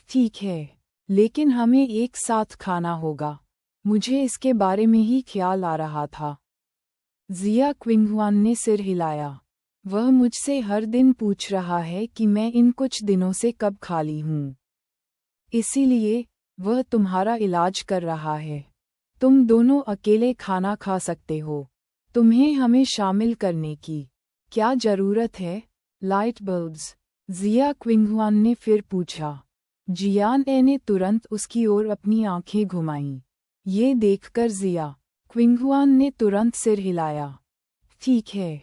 ठीक है, लेकिन हमें एक साथ खाना होगा। मुझे इसके बारे में ही ख्याल आ रहा था। जिया क्विंगहुआन ने सिर हिलाया। वह मुझसे हर दिन पूछ रहा है कि मैं इन कुछ दिनों से कब खाली हूँ। इसीलिए वह तुम्हारा इलाज कर रहा है। तुम दोनों अकेले खाना खा सकते हो। तुम्हें हमें शामिल करने की क्या जरूरत है? लाइट बल्ब्स, जिया क्विंगहुआन ने फिर पूछा। जियान ए ने तुरंत उसकी ओर अपनी आंखें घुमाईं। ये देखकर जिया क्विंगहुआन ने तुरंत सिर हिलाया। ठीक है,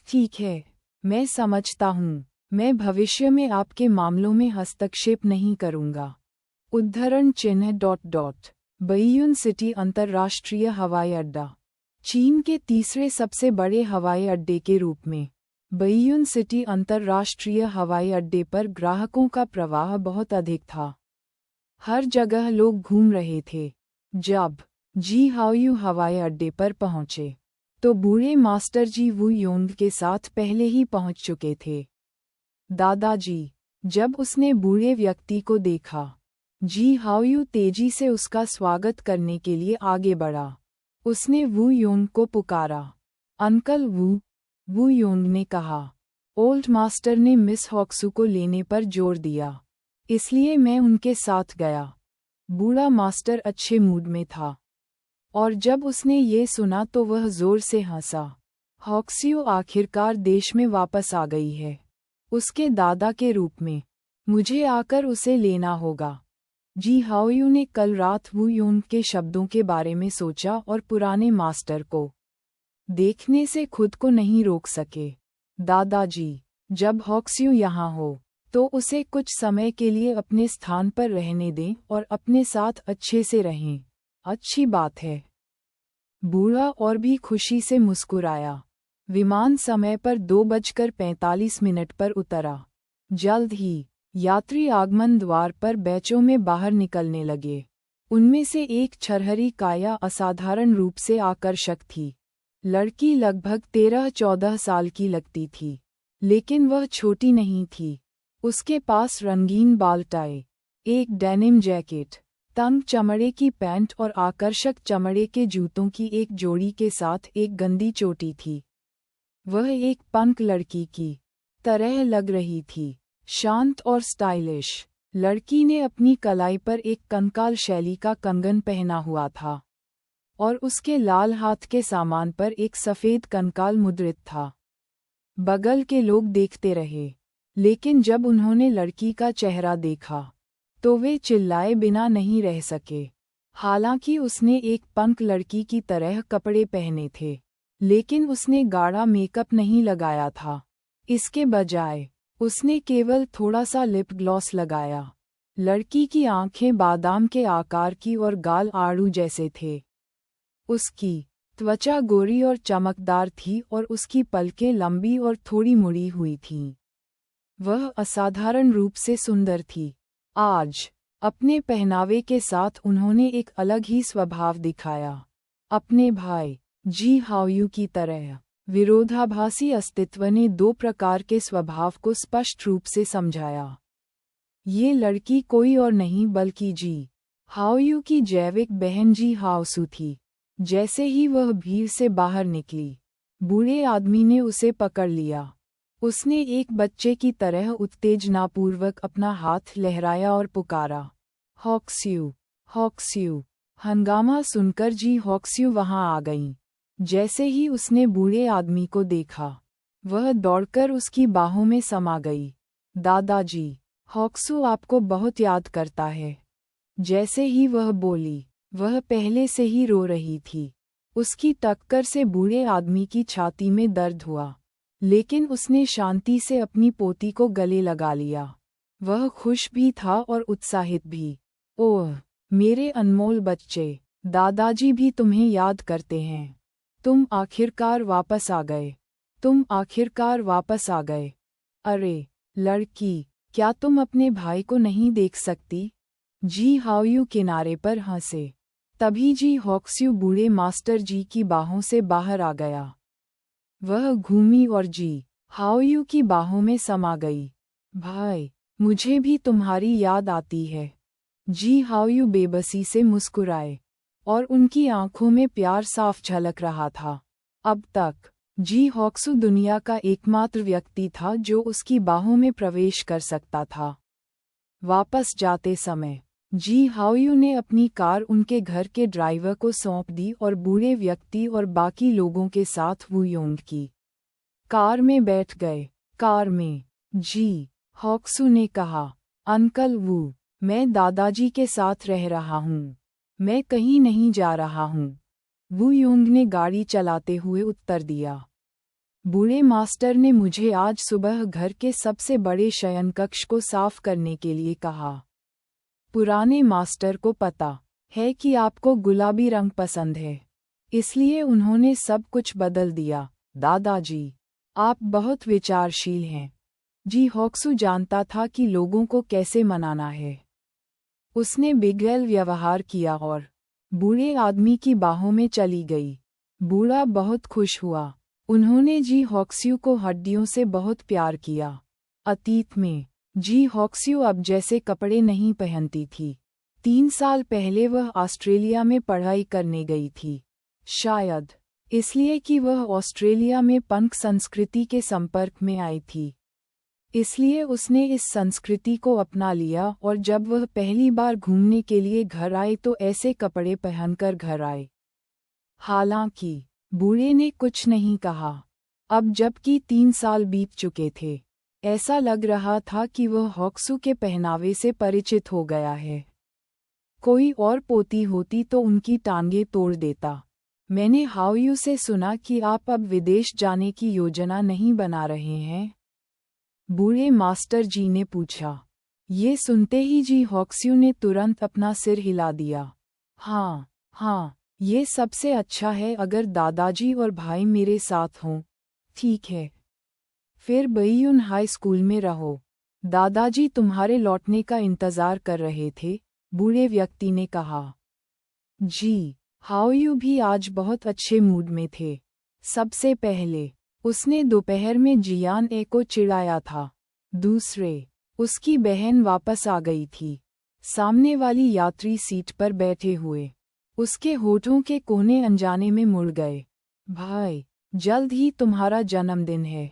ठीक है, मैं समझता हूँ। मैं भविष्य में आपके मामलों में हस्तक्षेप नहीं करूँगा। उद्धरण चिन्ह। बैयून सिटी अंतर्राष्ट्रीय हवाई अड्डा। चीन के तीसरे सबसे बड़े हवाई अड्डे के रूप में बैयून सिटी अंतर्राष्ट्रीय हवाई अड्डे पर ग्राहकों का प्रवाह बहुत अधिक था। हर जगह लोग घूम रहे थे। जब जी हाओयू हवाई अड्डे पर पहुंचे तो बूढ़े मास्टर जी वू योंग के साथ पहले ही पहुंच चुके थे। दादाजी, जब उसने बूढ़े व्यक्ति को देखा, जी हाओयू तेजी से उसका स्वागत करने के लिए आगे बढ़ा। उसने वू योंग को पुकारा। अंकल वू, वू योंग ने कहा। ओल्ड मास्टर ने मिस हॉक्सू को लेने पर जोर दिया, इसलिए मैं उनके साथ गया। बूढ़ा मास्टर अच्छे मूड में था, और जब उसने ये सुना तो वह जोर से हंसा। हॉक्स्यू आखिरकार देश में वापस आ गई है, उसके दादा के रूप में। मुझे आकर उसे लेना होगा। जी हाओयू ने कल रात वू योंग के शब्दों के बारे में सोचा और पुराने मास्टर को देखने से खुद को नहीं रोक सके। दादाजी, जब हॉक्स्यू यहाँ हो तो उसे कुछ समय के लिए अपने स्थान पर रहने दें और अपने साथ अच्छे से रहें। अच्छी बात है। बूढ़ा और भी खुशी से मुस्कुराया। विमान समय पर 2:45 पर उतरा। जल्द ही यात्री आगमन द्वार पर बैचों में बाहर निकलने लगे। उनमें से एक छरहरी काया असाधारण रूप से आकर्षक थी। लड़की लगभग 13-14 साल की लगती थी, लेकिन वह छोटी नहीं थी। उसके पास रंगीन बाल टाई, एक डेनिम जैकेट, तंग चमड़े की पैंट और आकर्षक चमड़े के जूतों की एक जोड़ी के साथ एक गंदी चोटी थी। वह एक पंक लड़की की तरह लग रही थी, शांत और स्टाइलिश। लड़की ने अपनी कलाई पर एक कंकाल शैली का कंगन पहना हुआ था और उसके लाल हाथ के सामान पर एक सफ़ेद कंकाल मुद्रित था। बगल के लोग देखते रहे, लेकिन जब उन्होंने लड़की का चेहरा देखा तो वे चिल्लाए बिना नहीं रह सके। हालांकि उसने एक पंक लड़की की तरह कपड़े पहने थे, लेकिन उसने गाढ़ा मेकअप नहीं लगाया था। इसके बजाय उसने केवल थोड़ा सा लिप ग्लॉस लगाया। लड़की की आंखें बादाम के आकार की और गाल आड़ू जैसे थे। उसकी त्वचा गोरी और चमकदार थी और उसकी पलकें लंबी और थोड़ी मुड़ी हुई थीं। वह असाधारण रूप से सुंदर थी। आज अपने पहनावे के साथ उन्होंने एक अलग ही स्वभाव दिखाया। अपने भाई जी हाओयू की तरह विरोधाभासी अस्तित्व ने दो प्रकार के स्वभाव को स्पष्ट रूप से समझाया। ये लड़की कोई और नहीं बल्कि जी हाओयू की जैविक बहन जी हाओसू थी। जैसे ही वह भीड़ से बाहर निकली, बूढ़े आदमी ने उसे पकड़ लिया। उसने एक बच्चे की तरह उत्तेजनापूर्वक अपना हाथ लहराया और पुकारा, हॉक्स्यू, हॉक्स्यू। हंगामा सुनकर जी हॉक्स्यू वहां आ गईं। जैसे ही उसने बूढ़े आदमी को देखा, वह दौड़कर उसकी बाहों में समा गई। दादाजी, हॉक्सू आपको बहुत याद करता है। जैसे ही वह बोली, वह पहले से ही रो रही थी। उसकी टक्कर से बूढ़े आदमी की छाती में दर्द हुआ, लेकिन उसने शांति से अपनी पोती को गले लगा लिया। वह खुश भी था और उत्साहित भी। ओह, मेरे अनमोल बच्चे, दादाजी भी तुम्हें याद करते हैं। तुम आखिरकार वापस आ गए। तुम आखिरकार वापस आ गए। अरे, लड़की, क्या तुम अपने भाई को नहीं देख सकती? जी हाओयू किनारे पर हंसे। तभी जी हॉक्स्यू बूढ़े मास्टर जी की बाहों से बाहर आ गया। वह घूमी और जी हाओयू की बाहों में समा गई। भाई, मुझे भी तुम्हारी याद आती है। जी हाओयू बेबसी से मुस्कुराए और उनकी आंखों में प्यार साफ झलक रहा था। अब तक जी हॉक्सू दुनिया का एकमात्र व्यक्ति था जो उसकी बाहों में प्रवेश कर सकता था। वापस जाते समय जी हाओयू ने अपनी कार उनके घर के ड्राइवर को सौंप दी और बूढ़े व्यक्ति और बाकी लोगों के साथ वुयोंग की कार में बैठ गए। कार में जी हॉक्सू ने कहा, अंकल वू, मैं दादाजी के साथ रह रहा हूँ। मैं कहीं नहीं जा रहा हूँ। वू यूंग ने गाड़ी चलाते हुए उत्तर दिया। बूढ़े मास्टर ने मुझे आज सुबह घर के सबसे बड़े शयनकक्ष को साफ करने के लिए कहा। पुराने मास्टर को पता है कि आपको गुलाबी रंग पसंद है, इसलिए उन्होंने सब कुछ बदल दिया। दादाजी, आप बहुत विचारशील हैं। जी हॉक्सू जानता था कि लोगों को कैसे मनाना है। उसने बिगड़ैल व्यवहार किया और बूढ़े आदमी की बाहों में चली गई। बूढ़ा बहुत खुश हुआ। उन्होंने जी हॉक्स्यू को हड्डियों से बहुत प्यार किया। अतीत में जी हॉक्स्यू अब जैसे कपड़े नहीं पहनती थी। 3 साल पहले वह ऑस्ट्रेलिया में पढ़ाई करने गई थी, शायद इसलिए कि वह ऑस्ट्रेलिया में पंक संस्कृति के संपर्क में आई थी। इसलिए उसने इस संस्कृति को अपना लिया और जब वह पहली बार घूमने के लिए घर आई तो ऐसे कपड़े पहनकर घर आए। हालांकि बूढ़े ने कुछ नहीं कहा। अब जबकि 3 साल बीत चुके थे, ऐसा लग रहा था कि वह हॉक्सू के पहनावे से परिचित हो गया है। कोई और पोती होती तो उनकी टांगें तोड़ देता। मैंने हाओयू से सुना कि आप अब विदेश जाने की योजना नहीं बना रहे हैं। बूढ़े मास्टर जी ने पूछा। ये सुनते ही जी हॉक्स्यू ने तुरंत अपना सिर हिला दिया। हाँ, हाँ, ये सबसे अच्छा है अगर दादाजी और भाई मेरे साथ हों। ठीक है। फिर बैयुन हाई स्कूल में रहो। दादाजी तुम्हारे लौटने का इंतजार कर रहे थे, बूढ़े व्यक्ति ने कहा। जी, हाओयू भी आज बहुत अच्छे मूड में थे। सबसे पहले उसने दोपहर में जियान ए को चिढ़ाया था। दूसरे, उसकी बहन वापस आ गई थी। सामने वाली यात्री सीट पर बैठे हुए उसके होठों के कोने अनजाने में मुड़ गए। भाई, जल्द ही तुम्हारा जन्मदिन है,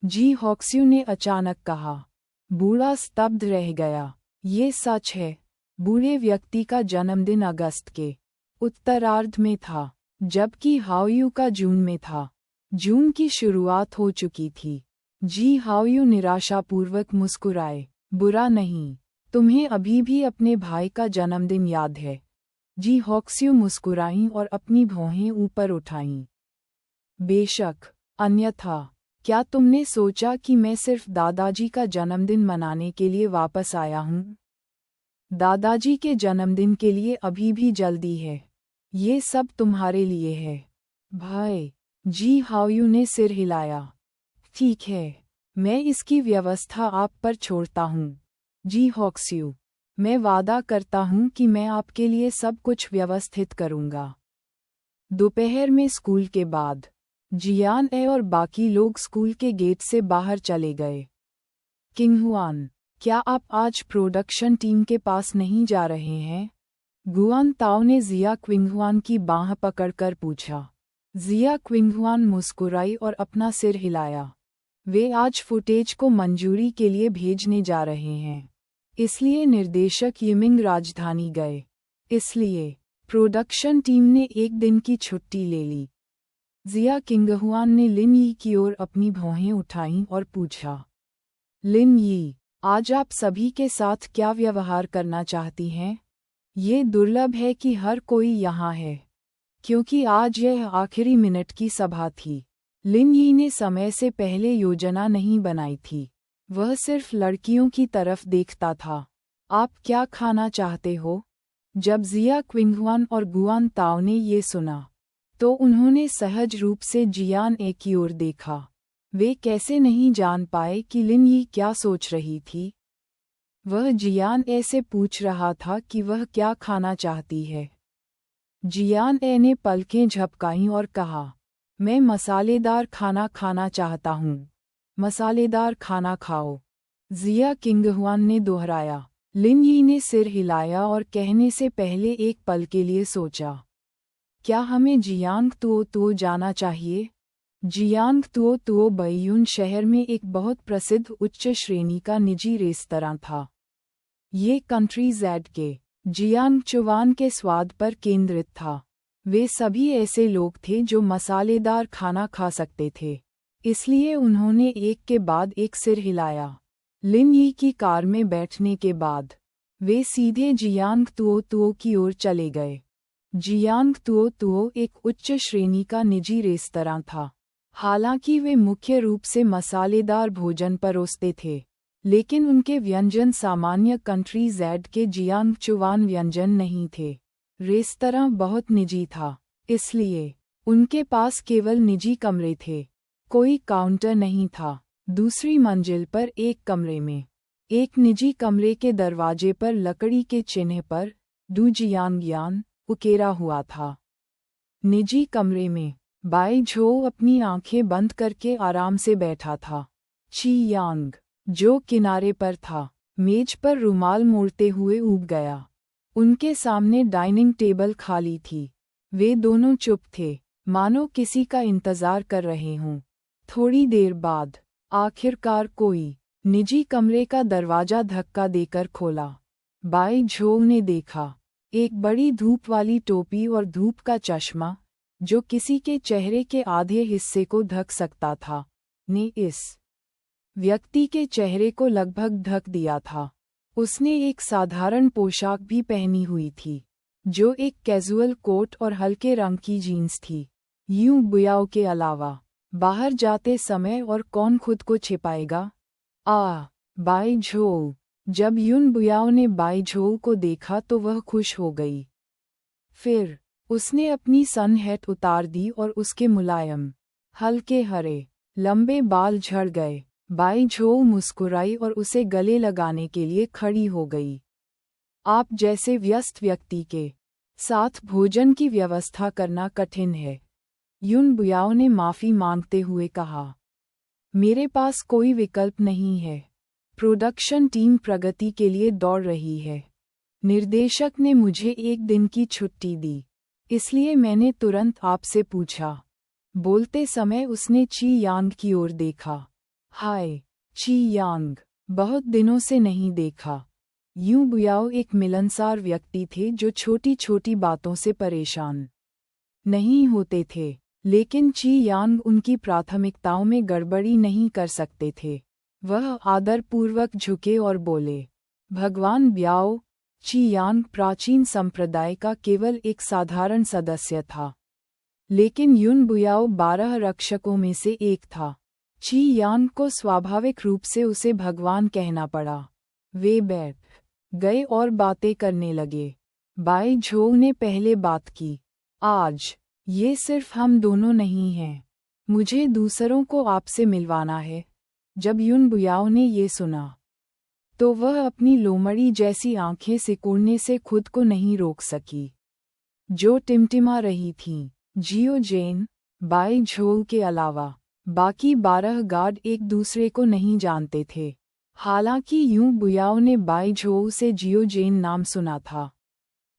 जी हॉक्स्यू ने अचानक कहा। बूढ़ा स्तब्ध रह गया। ये सच है। बूढ़े व्यक्ति का जन्मदिन अगस्त के उत्तरार्ध में था, जबकि हाओयू का जून में था। जून की शुरुआत हो चुकी थी। जी हाओयू निराशापूर्वक मुस्कुराए। बुरा नहीं, तुम्हें अभी भी अपने भाई का जन्मदिन याद है। जी हॉक्स्यू मुस्कुराईं और अपनी भौहें ऊपर उठाईं। बेशक, अन्यथा क्या तुमने सोचा कि मैं सिर्फ दादाजी का जन्मदिन मनाने के लिए वापस आया हूँ? दादाजी के जन्मदिन के लिए अभी भी जल्दी है। ये सब तुम्हारे लिए है। भाई, जी हाओयू ने सिर हिलाया। ठीक है, मैं इसकी व्यवस्था आप पर छोड़ता हूँ, जी हॉक्स्यू। मैं वादा करता हूँ कि मैं आपके लिए सब कुछ व्यवस्थित करूँगा। दोपहर में स्कूल के बाद जियान ए और बाकी लोग स्कूल के गेट से बाहर चले गए। किंगहुआन, क्या आप आज प्रोडक्शन टीम के पास नहीं जा रहे हैं? गुआन ताओ ने जिया क्विंगहुआन की बाँह पकड़कर पूछा। जिया क्विंगहुआन मुस्कुराई और अपना सिर हिलाया। वे आज फुटेज को मंजूरी के लिए भेजने जा रहे हैं, इसलिए निर्देशक यिमिंग राजधानी गए। इसलिए प्रोडक्शन टीम ने एक दिन की छुट्टी ले ली। जिया किंगहुआन ने लिन यी की ओर अपनी भौहें उठाईं और पूछा। लिन यी, आज आप सभी के साथ क्या व्यवहार करना चाहती हैं? ये दुर्लभ है कि हर कोई यहाँ है, क्योंकि आज यह आखिरी मिनट की सभा थी। लिन यी ने समय से पहले योजना नहीं बनाई थी। वह सिर्फ लड़कियों की तरफ देखता था। आप क्या खाना चाहते हो? जब जिया क्विंगहुआन और गुआन ताओ ने ये सुना, तो उन्होंने सहज रूप से जियान ए की ओर देखा। वे कैसे नहीं जान पाए कि लिन यी क्या सोच रही थी। वह जियान ए से पूछ रहा था कि वह क्या खाना चाहती है। जियान ए ने पलकें झपकाईं और कहा, मैं मसालेदार खाना खाना चाहता हूँ। मसालेदार खाना खाओ, जिया किंगहुआन ने दोहराया। लिन यी ने सिर हिलाया और कहने से पहले एक पल के लिए सोचा। क्या हमें जियांग तुओ तुओ जाना चाहिए? जियांग तुओ तुओ बैयुन शहर में एक बहुत प्रसिद्ध उच्च श्रेणी का निजी रेस्तरां था। ये कंट्री ज़ैड के जियांग चुवान के स्वाद पर केंद्रित था। वे सभी ऐसे लोग थे जो मसालेदार खाना खा सकते थे, इसलिए उन्होंने एक के बाद एक सिर हिलाया। लिन यी की कार में बैठने के बाद वे सीधे जियांग तुओ तुओ की ओर चले गए। जियांग तुओ तुओ एक उच्च श्रेणी का निजी रेस्तरां था। हालांकि वे मुख्य रूप से मसालेदार भोजन परोसते थे, लेकिन उनके व्यंजन सामान्य कंट्री ज़ैड के जियांग चुवान व्यंजन नहीं थे। रेस्तरां बहुत निजी था, इसलिए उनके पास केवल निजी कमरे थे। कोई काउंटर नहीं था। दूसरी मंजिल पर एक कमरे में एक निजी कमरे के दरवाजे पर लकड़ी के चिन्ह पर डू जियांग यान उकेरा हुआ था। निजी कमरे में बाई झो अपनी आंखें बंद करके आराम से बैठा था। ची यांग, जो किनारे पर था, मेज पर रुमाल मोड़ते हुए ऊब गया। उनके सामने डाइनिंग टेबल खाली थी। वे दोनों चुप थे, मानो किसी का इंतजार कर रहे हों। थोड़ी देर बाद आखिरकार कोई निजी कमरे का दरवाजा धक्का देकर खोला। बाई झोंग ने देखा, एक बड़ी धूप वाली टोपी और धूप का चश्मा, जो किसी के चेहरे के आधे हिस्से को ढक सकता था, ने इस व्यक्ति के चेहरे को लगभग ढक दिया था। उसने एक साधारण पोशाक भी पहनी हुई थी, जो एक कैजुअल कोट और हल्के रंग की जीन्स थी। यूं बुयाओ के अलावा बाहर जाते समय और कौन खुद को छिपाएगा? By Zhou. जब यून बुयाओ ने बाई झोउ को देखा तो वह खुश हो गई। फिर उसने अपनी सन हैट उतार दी और उसके मुलायम, हल्के हरे, लंबे बाल झड़ गए। बाई झोउ मुस्कुराई और उसे गले लगाने के लिए खड़ी हो गई। आप जैसे व्यस्त व्यक्ति के साथ भोजन की व्यवस्था करना कठिन है, युन बुयाओ ने माफ़ी मांगते हुए कहा। मेरे पास कोई विकल्प नहीं है। प्रोडक्शन टीम प्रगति के लिए दौड़ रही है। निर्देशक ने मुझे एक दिन की छुट्टी दी, इसलिए मैंने तुरंत आपसे पूछा। बोलते समय उसने ची यांग की ओर देखा। हाय ची यांग, बहुत दिनों से नहीं देखा। यूं बुयाओ एक मिलनसार व्यक्ति थे जो छोटी छोटी बातों से परेशान नहीं होते थे, लेकिन ची यांग उनकी प्राथमिकताओं में गड़बड़ी नहीं कर सकते थे। वह आदरपूर्वक झुके और बोले, भगवान ब्याओ। ची यांग प्राचीन संप्रदाय का केवल एक साधारण सदस्य था, लेकिन युन बुयाओ 12 रक्षकों में से एक था। ची यांग को स्वाभाविक रूप से उसे भगवान कहना पड़ा। वे बैठ गए और बातें करने लगे। बाई झोउ ने पहले बात की। आज ये सिर्फ हम दोनों नहीं हैं। मुझे दूसरों को आपसे मिलवाना है। जब युन बुयाओ ने ये सुना, तो वह अपनी लोमड़ी जैसी आंखें सिकुड़ने से खुद को नहीं रोक सकी, जो टिमटिमा रही थीं। जियो जेन, बाई झोउ के अलावा बाकी 12 गार्ड एक दूसरे को नहीं जानते थे। हालांकि यूं बुयाओ ने बाई झोउ से जियो जेन नाम सुना था,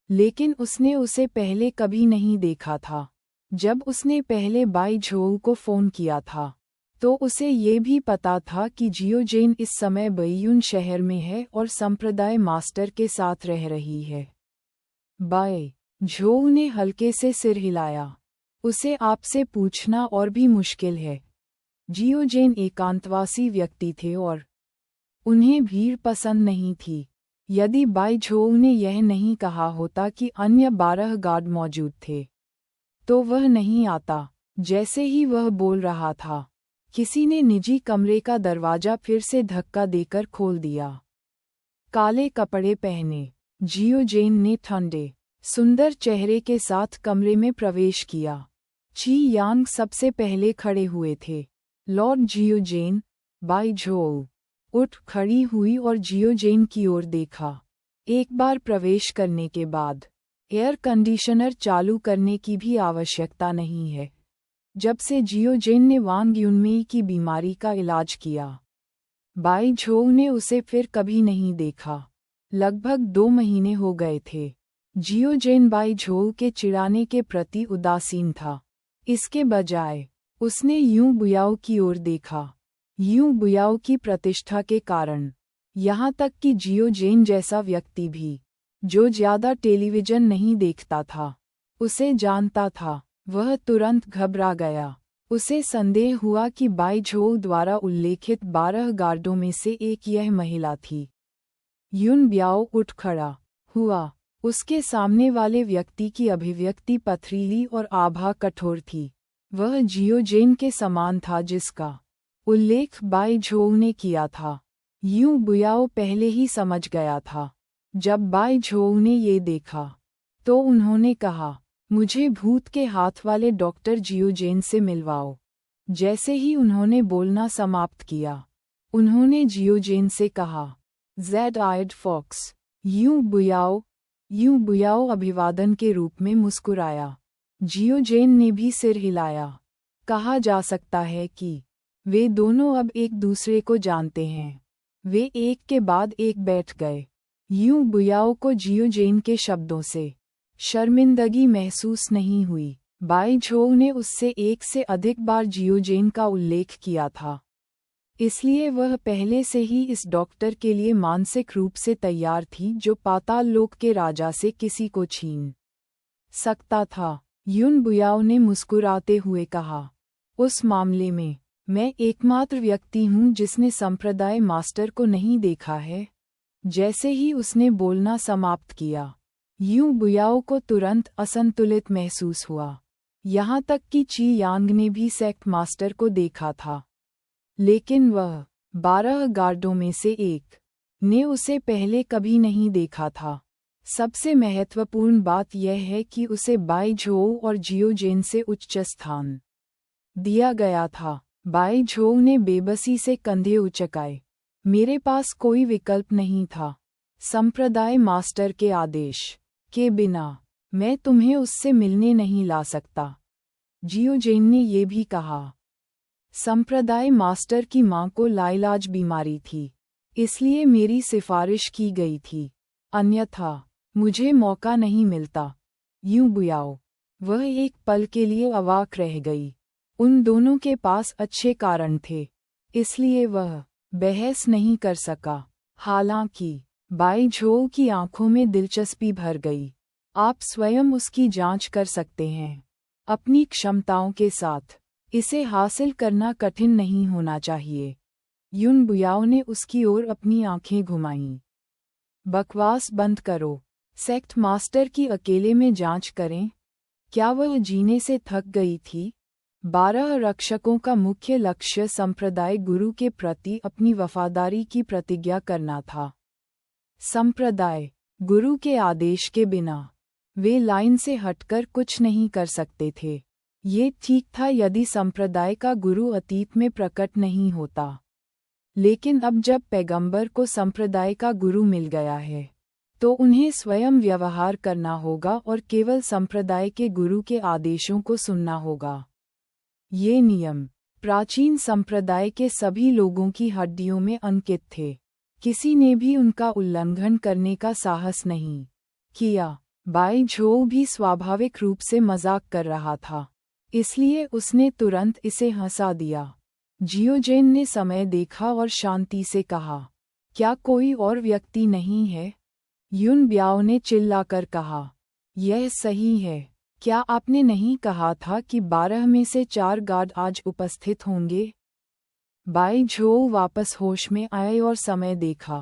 लेकिन उसने उसे पहले कभी नहीं देखा था। जब उसने पहले बाई झोउ को फ़ोन किया था, तो उसे ये भी पता था कि जियो जेन इस समय बैयुन शहर में है और संप्रदाय मास्टर के साथ रह रही है। बाई झोउ ने हल्के से सिर हिलाया। उसे आपसे पूछना और भी मुश्किल है। जियो जेन एकांतवासी व्यक्ति थे और उन्हें भीड़ पसंद नहीं थी। यदि बाई झोउ ने यह नहीं कहा होता कि अन्य 12 गार्ड मौजूद थे, तो वह नहीं आता। जैसे ही वह बोल रहा था, किसी ने निजी कमरे का दरवाजा फिर से धक्का देकर खोल दिया। काले कपड़े पहने जियो जेन ने ठंडे सुंदर चेहरे के साथ कमरे में प्रवेश किया। ची यांग सबसे पहले खड़े हुए थे। लॉर्ड जियो जेन। बाई झोउ उठ खड़ी हुई और जियो जेन की ओर देखा। एक बार प्रवेश करने के बाद एयर कंडीशनर चालू करने की भी आवश्यकता नहीं है। जब से जियो जेन ने वांग युनमेई की बीमारी का इलाज किया, बाई झोउ ने उसे फिर कभी नहीं देखा। लगभग 2 महीने हो गए थे। जियो जेन बाई झोउ के चिढ़ाने के प्रति उदासीन था। इसके बजाय उसने यूं बुयाओ की ओर देखा। यूं बुयाओ की प्रतिष्ठा के कारण, यहाँ तक कि जियो जेन जैसा व्यक्ति भी, जो ज़्यादा टेलीविज़न नहीं देखता था, उसे जानता था। वह तुरंत घबरा गया। उसे संदेह हुआ कि बाई झोउ द्वारा उल्लेखित 12 गार्डों में से एक यह महिला थी। युन ब्याओ उठ खड़ा हुआ। उसके सामने वाले व्यक्ति की अभिव्यक्ति पथरीली और आभा कठोर थी। वह जियो जेन के समान था जिसका उल्लेख बाई झोउ ने किया था। यूं बुयाओ पहले ही समझ गया था। जब बाई झोउ ने ये देखा, तो उन्होंने कहा, मुझे भूत के हाथ वाले डॉक्टर जियो जेन से मिलवाओ। जैसे ही उन्होंने बोलना समाप्त किया, उन्होंने जियो जेन से कहा, ज़ेड आयड फॉक्स। यूं बुयाओ अभिवादन के रूप में मुस्कुराया। जियो जेन ने भी सिर हिलाया। कहा जा सकता है कि वे दोनों अब एक दूसरे को जानते हैं। वे एक के बाद एक बैठ गए। यूं बुयाओ को जियो जेन के शब्दों से शर्मिंदगी महसूस नहीं हुई। बाई झोउ ने उससे एक से अधिक बार जियो जेन का उल्लेख किया था, इसलिए वह पहले से ही इस डॉक्टर के लिए मानसिक रूप से तैयार थी जो पाताल लोक के राजा से किसी को छीन सकता था। युन बुयाओ ने मुस्कुराते हुए कहा, उस मामले में मैं एकमात्र व्यक्ति हूँ जिसने संप्रदाय मास्टर को नहीं देखा है। जैसे ही उसने बोलना समाप्त किया, यूं बुयाओ को तुरंत असंतुलित महसूस हुआ। यहाँ तक कि ची यांग ने भी सेक्ट मास्टर को देखा था, लेकिन वह 12 गार्डों में से एक ने उसे पहले कभी नहीं देखा था। सबसे महत्वपूर्ण बात यह है कि उसे बाई झोउ और जियो जेन से उच्च स्थान दिया गया था। बाई झोउ ने बेबसी से कंधे उचकाए। मेरे पास कोई विकल्प नहीं था। संप्रदाय मास्टर के आदेश के बिना मैं तुम्हें उससे मिलने नहीं ला सकता। जियोजेन ने ये भी कहा। संप्रदाय मास्टर की मां को लाइलाज बीमारी थी, इसलिए मेरी सिफारिश की गई थी, अन्यथा मुझे मौका नहीं मिलता। यूं बुयाओ। वह एक पल के लिए अवाक रह गई। उन दोनों के पास अच्छे कारण थे, इसलिए वह बहस नहीं कर सका। हालांकि बाई झोउ की आंखों में दिलचस्पी भर गई। आप स्वयं उसकी जांच कर सकते हैं, अपनी क्षमताओं के साथ। इसे हासिल करना कठिन नहीं होना चाहिए। युन बुयाओ ने उसकी ओर अपनी आंखें घुमाईं। बकवास बंद करो। सेक्ट मास्टर की अकेले में जांच करें। क्या वह जीने से थक गई थी? 12 रक्षकों का मुख्य लक्ष्य संप्रदाय गुरु के प्रति अपनी वफादारी की प्रतिज्ञा करना था। संप्रदाय गुरु के आदेश के बिना वे लाइन से हटकर कुछ नहीं कर सकते थे। ये ठीक था यदि संप्रदाय का गुरु अतीत में प्रकट नहीं होता, लेकिन अब जब पैगंबर को संप्रदाय का गुरु मिल गया है, तो उन्हें स्वयं व्यवहार करना होगा और केवल संप्रदाय के गुरु के आदेशों को सुनना होगा। ये नियम प्राचीन संप्रदाय के सभी लोगों की हड्डियों में अंकित थे। किसी ने भी उनका उल्लंघन करने का साहस नहीं किया। बाई झोउ भी स्वाभाविक रूप से मजाक कर रहा था, इसलिए उसने तुरंत इसे हंसा दिया। जियोजेन ने समय देखा और शांति से कहा, क्या कोई और व्यक्ति नहीं है? युन ब्याओ ने चिल्लाकर कहा, यह सही है। क्या आपने नहीं कहा था कि 12 में से 4 गार्ड आज उपस्थित होंगे? बाई झोउ वापस होश में आए और समय देखा।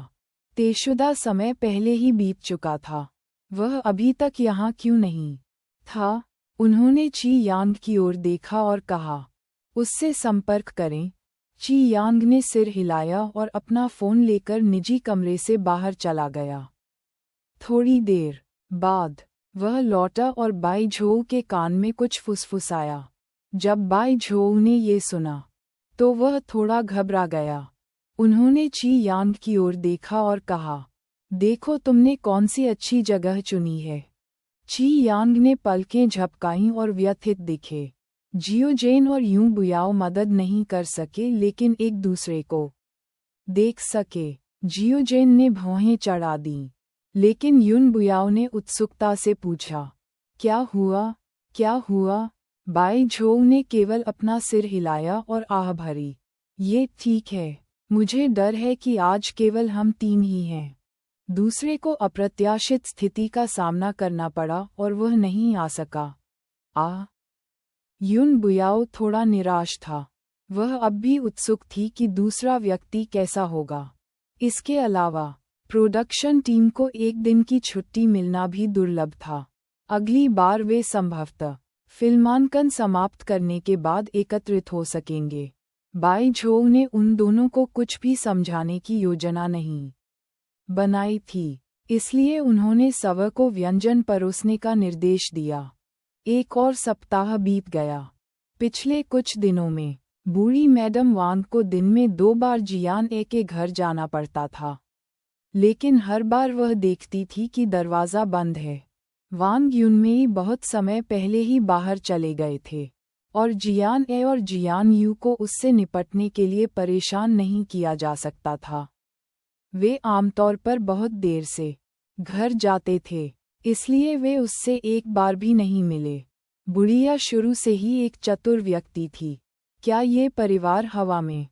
तयशुदा समय पहले ही बीत चुका था। वह अभी तक यहाँ क्यों नहीं था? उन्होंने ची यांग की ओर देखा और कहा, उससे संपर्क करें। ची यांग ने सिर हिलाया और अपना फ़ोन लेकर निजी कमरे से बाहर चला गया। थोड़ी देर बाद वह लौटा और बाई झोउ के कान में कुछ फुसफुसाया। जब बाई झोउ ने ये सुना, तो वह थोड़ा घबरा गया। उन्होंने ची यांग की ओर देखा और कहा, देखो तुमने कौन सी अच्छी जगह चुनी है। ची यांग ने पलकें झपकाईं और व्यथित दिखे। जियोजेन और यूं बुयाओ मदद नहीं कर सके, लेकिन एक दूसरे को देख सके। जियोजेन ने भौहें चढ़ा दीं, लेकिन युन बुयाओ ने उत्सुकता से पूछा, क्या हुआ? क्या हुआ? बाई झोउ ने केवल अपना सिर हिलाया और आह भरी। ये ठीक है, मुझे डर है कि आज केवल हम 3 ही हैं। दूसरे को अप्रत्याशित स्थिति का सामना करना पड़ा और वह नहीं आ सका। युन बुयाओ थोड़ा निराश था। वह अब भी उत्सुक थी कि दूसरा व्यक्ति कैसा होगा। इसके अलावा प्रोडक्शन टीम को एक दिन की छुट्टी मिलना भी दुर्लभ था। अगली बार वे संभवतः फिल्मांकन समाप्त करने के बाद एकत्रित हो सकेंगे। बाई झोउ ने उन दोनों को कुछ भी समझाने की योजना नहीं बनाई थी, इसलिए उन्होंने सव को व्यंजन परोसने का निर्देश दिया। एक और सप्ताह बीत गया। पिछले कुछ दिनों में बूढ़ी मैडम वांग को दिन में 2 बार जियान ए के घर जाना पड़ता था, लेकिन हर बार वह देखती थी कि दरवाज़ा बंद है। वांग युनमेई बहुत समय पहले ही बाहर चले गए थे, और जियान ए और जियान यू को उससे निपटने के लिए परेशान नहीं किया जा सकता था। वे आमतौर पर बहुत देर से घर जाते थे, इसलिए वे उससे एक बार भी नहीं मिले। बुढ़िया शुरू से ही एक चतुर व्यक्ति थी। क्या ये परिवार हवा में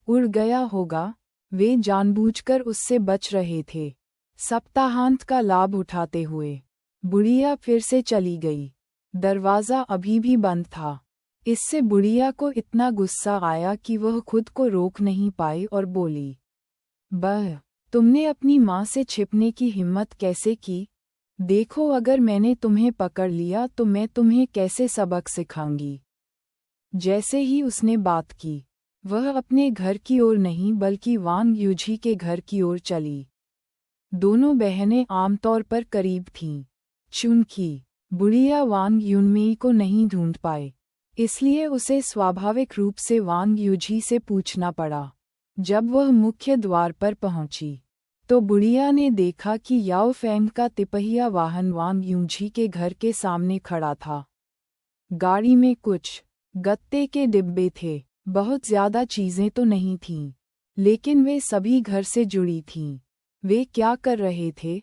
उड़ गया होगा? वे जानबूझकर उससे बच रहे थे। सप्ताहांत का लाभ उठाते हुए बुढ़िया फिर से चली गई। दरवाज़ा अभी भी बंद था। इससे बुढ़िया को इतना गुस्सा आया कि वह खुद को रोक नहीं पाई और बोली, तुमने अपनी माँ से छिपने की हिम्मत कैसे की? देखो, अगर मैंने तुम्हें पकड़ लिया तो मैं तुम्हें कैसे सबक सिखाऊंगी। जैसे ही उसने बात की, वह अपने घर की ओर नहीं बल्कि वांग यूझी के घर की ओर चली। दोनों बहनें आमतौर पर करीब थीं। चूंकि बुढ़िया वांग युनमेई को नहीं ढूंढ पाए, इसलिए उसे स्वाभाविक रूप से वांग यूझी से पूछना पड़ा। जब वह मुख्य द्वार पर पहुंची तो बुढ़िया ने देखा कि याओ फेंग का तिपहिया वाहन वांग यूझी के घर के सामने खड़ा था। गाड़ी में कुछ गत्ते के डिब्बे थे। बहुत ज्यादा चीजें तो नहीं थीं, लेकिन वे सभी घर से जुड़ी थीं। वे क्या कर रहे थे?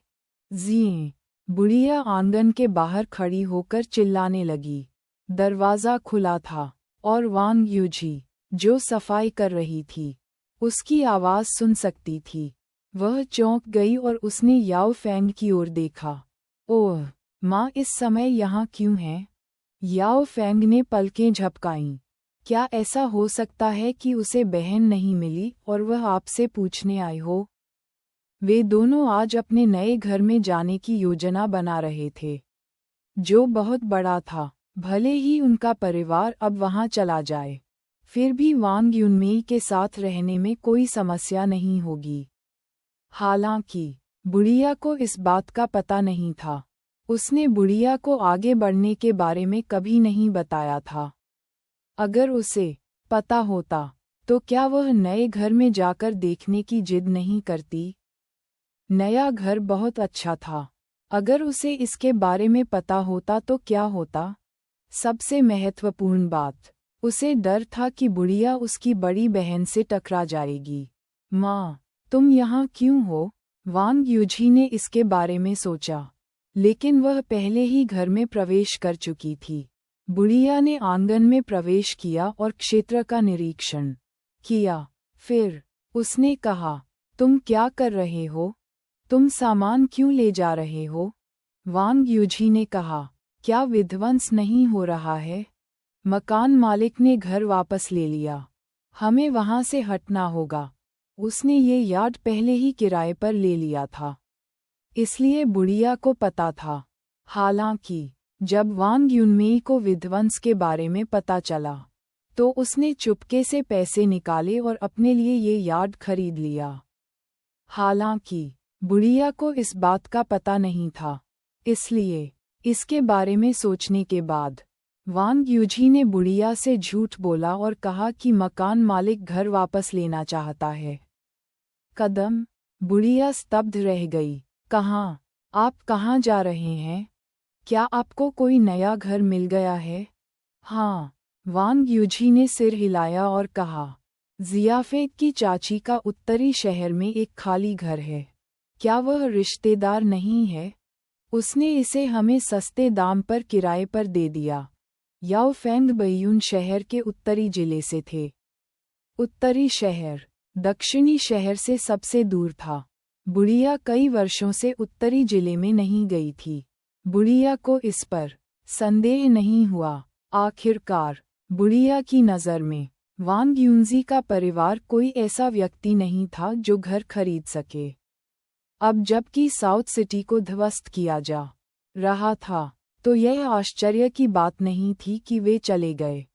जी, बुढ़िया आंगन के बाहर खड़ी होकर चिल्लाने लगी। दरवाज़ा खुला था और वांग यूझी, जो सफाई कर रही थी, उसकी आवाज़ सुन सकती थी। वह चौंक गई और उसने याओ फेंग की ओर देखा। ओह, माँ इस समय यहाँ क्यों है? याओ फेंग ने पलकें झपकाईं। क्या ऐसा हो सकता है कि उसे बहन नहीं मिली और वह आपसे पूछने आई हो? वे दोनों आज अपने नए घर में जाने की योजना बना रहे थे, जो बहुत बड़ा था। भले ही उनका परिवार अब वहां चला जाए, फिर भी वांग युनमेई के साथ रहने में कोई समस्या नहीं होगी। हालांकि बुढ़िया को इस बात का पता नहीं था। उसने बुढ़िया को आगे बढ़ने के बारे में कभी नहीं बताया था। अगर उसे पता होता तो क्या वह नए घर में जाकर देखने की जिद नहीं करती? नया घर बहुत अच्छा था। अगर उसे इसके बारे में पता होता तो क्या होता? सबसे महत्वपूर्ण बात, उसे डर था कि बुढ़िया उसकी बड़ी बहन से टकरा जाएगी। माँ, तुम यहाँ क्यों हो? वांग यूझी ने इसके बारे में सोचा, लेकिन वह पहले ही घर में प्रवेश कर चुकी थी। बुढ़िया ने आंगन में प्रवेश किया और क्षेत्र का निरीक्षण किया। फिर उसने कहा, तुम क्या कर रहे हो? तुम सामान क्यों ले जा रहे हो? वांग यूझी ने कहा, क्या विध्वंस नहीं हो रहा है? मकान मालिक ने घर वापस ले लिया। हमें वहां से हटना होगा। उसने ये यार्ड पहले ही किराए पर ले लिया था, इसलिए बुढ़िया को पता था। हालांकि जब वांग युनमेई को विध्वंस के बारे में पता चला, तो उसने चुपके से पैसे निकाले और अपने लिए ये यार्ड खरीद लिया। हालांकि बुढ़िया को इस बात का पता नहीं था, इसलिए इसके बारे में सोचने के बाद वांग यूझी ने बुढ़िया से झूठ बोला और कहा कि मकान मालिक घर वापस लेना चाहता है। कदम। बुढ़िया स्तब्ध रह गई। कहाँ? आप कहाँ जा रहे हैं? क्या आपको कोई नया घर मिल गया है? हाँ, वांग यूझी ने सिर हिलाया और कहा, जियाफेट की चाची का उत्तरी शहर में एक खाली घर है। क्या वह रिश्तेदार नहीं है? उसने इसे हमें सस्ते दाम पर किराए पर दे दिया। याओ फेंग बैयुन शहर के उत्तरी जिले से थे। उत्तरी शहर दक्षिणी शहर से सबसे दूर था। बुढ़िया कई वर्षों से उत्तरी जिले में नहीं गई थी। बुढ़िया को इस पर संदेह नहीं हुआ। आखिरकार बुढ़िया की नज़र में वांग यूनजी का परिवार कोई ऐसा व्यक्ति नहीं था जो घर खरीद सके। अब जबकि साउथ सिटी को ध्वस्त किया जा रहा था, तो यह आश्चर्य की बात नहीं थी कि वे चले गए।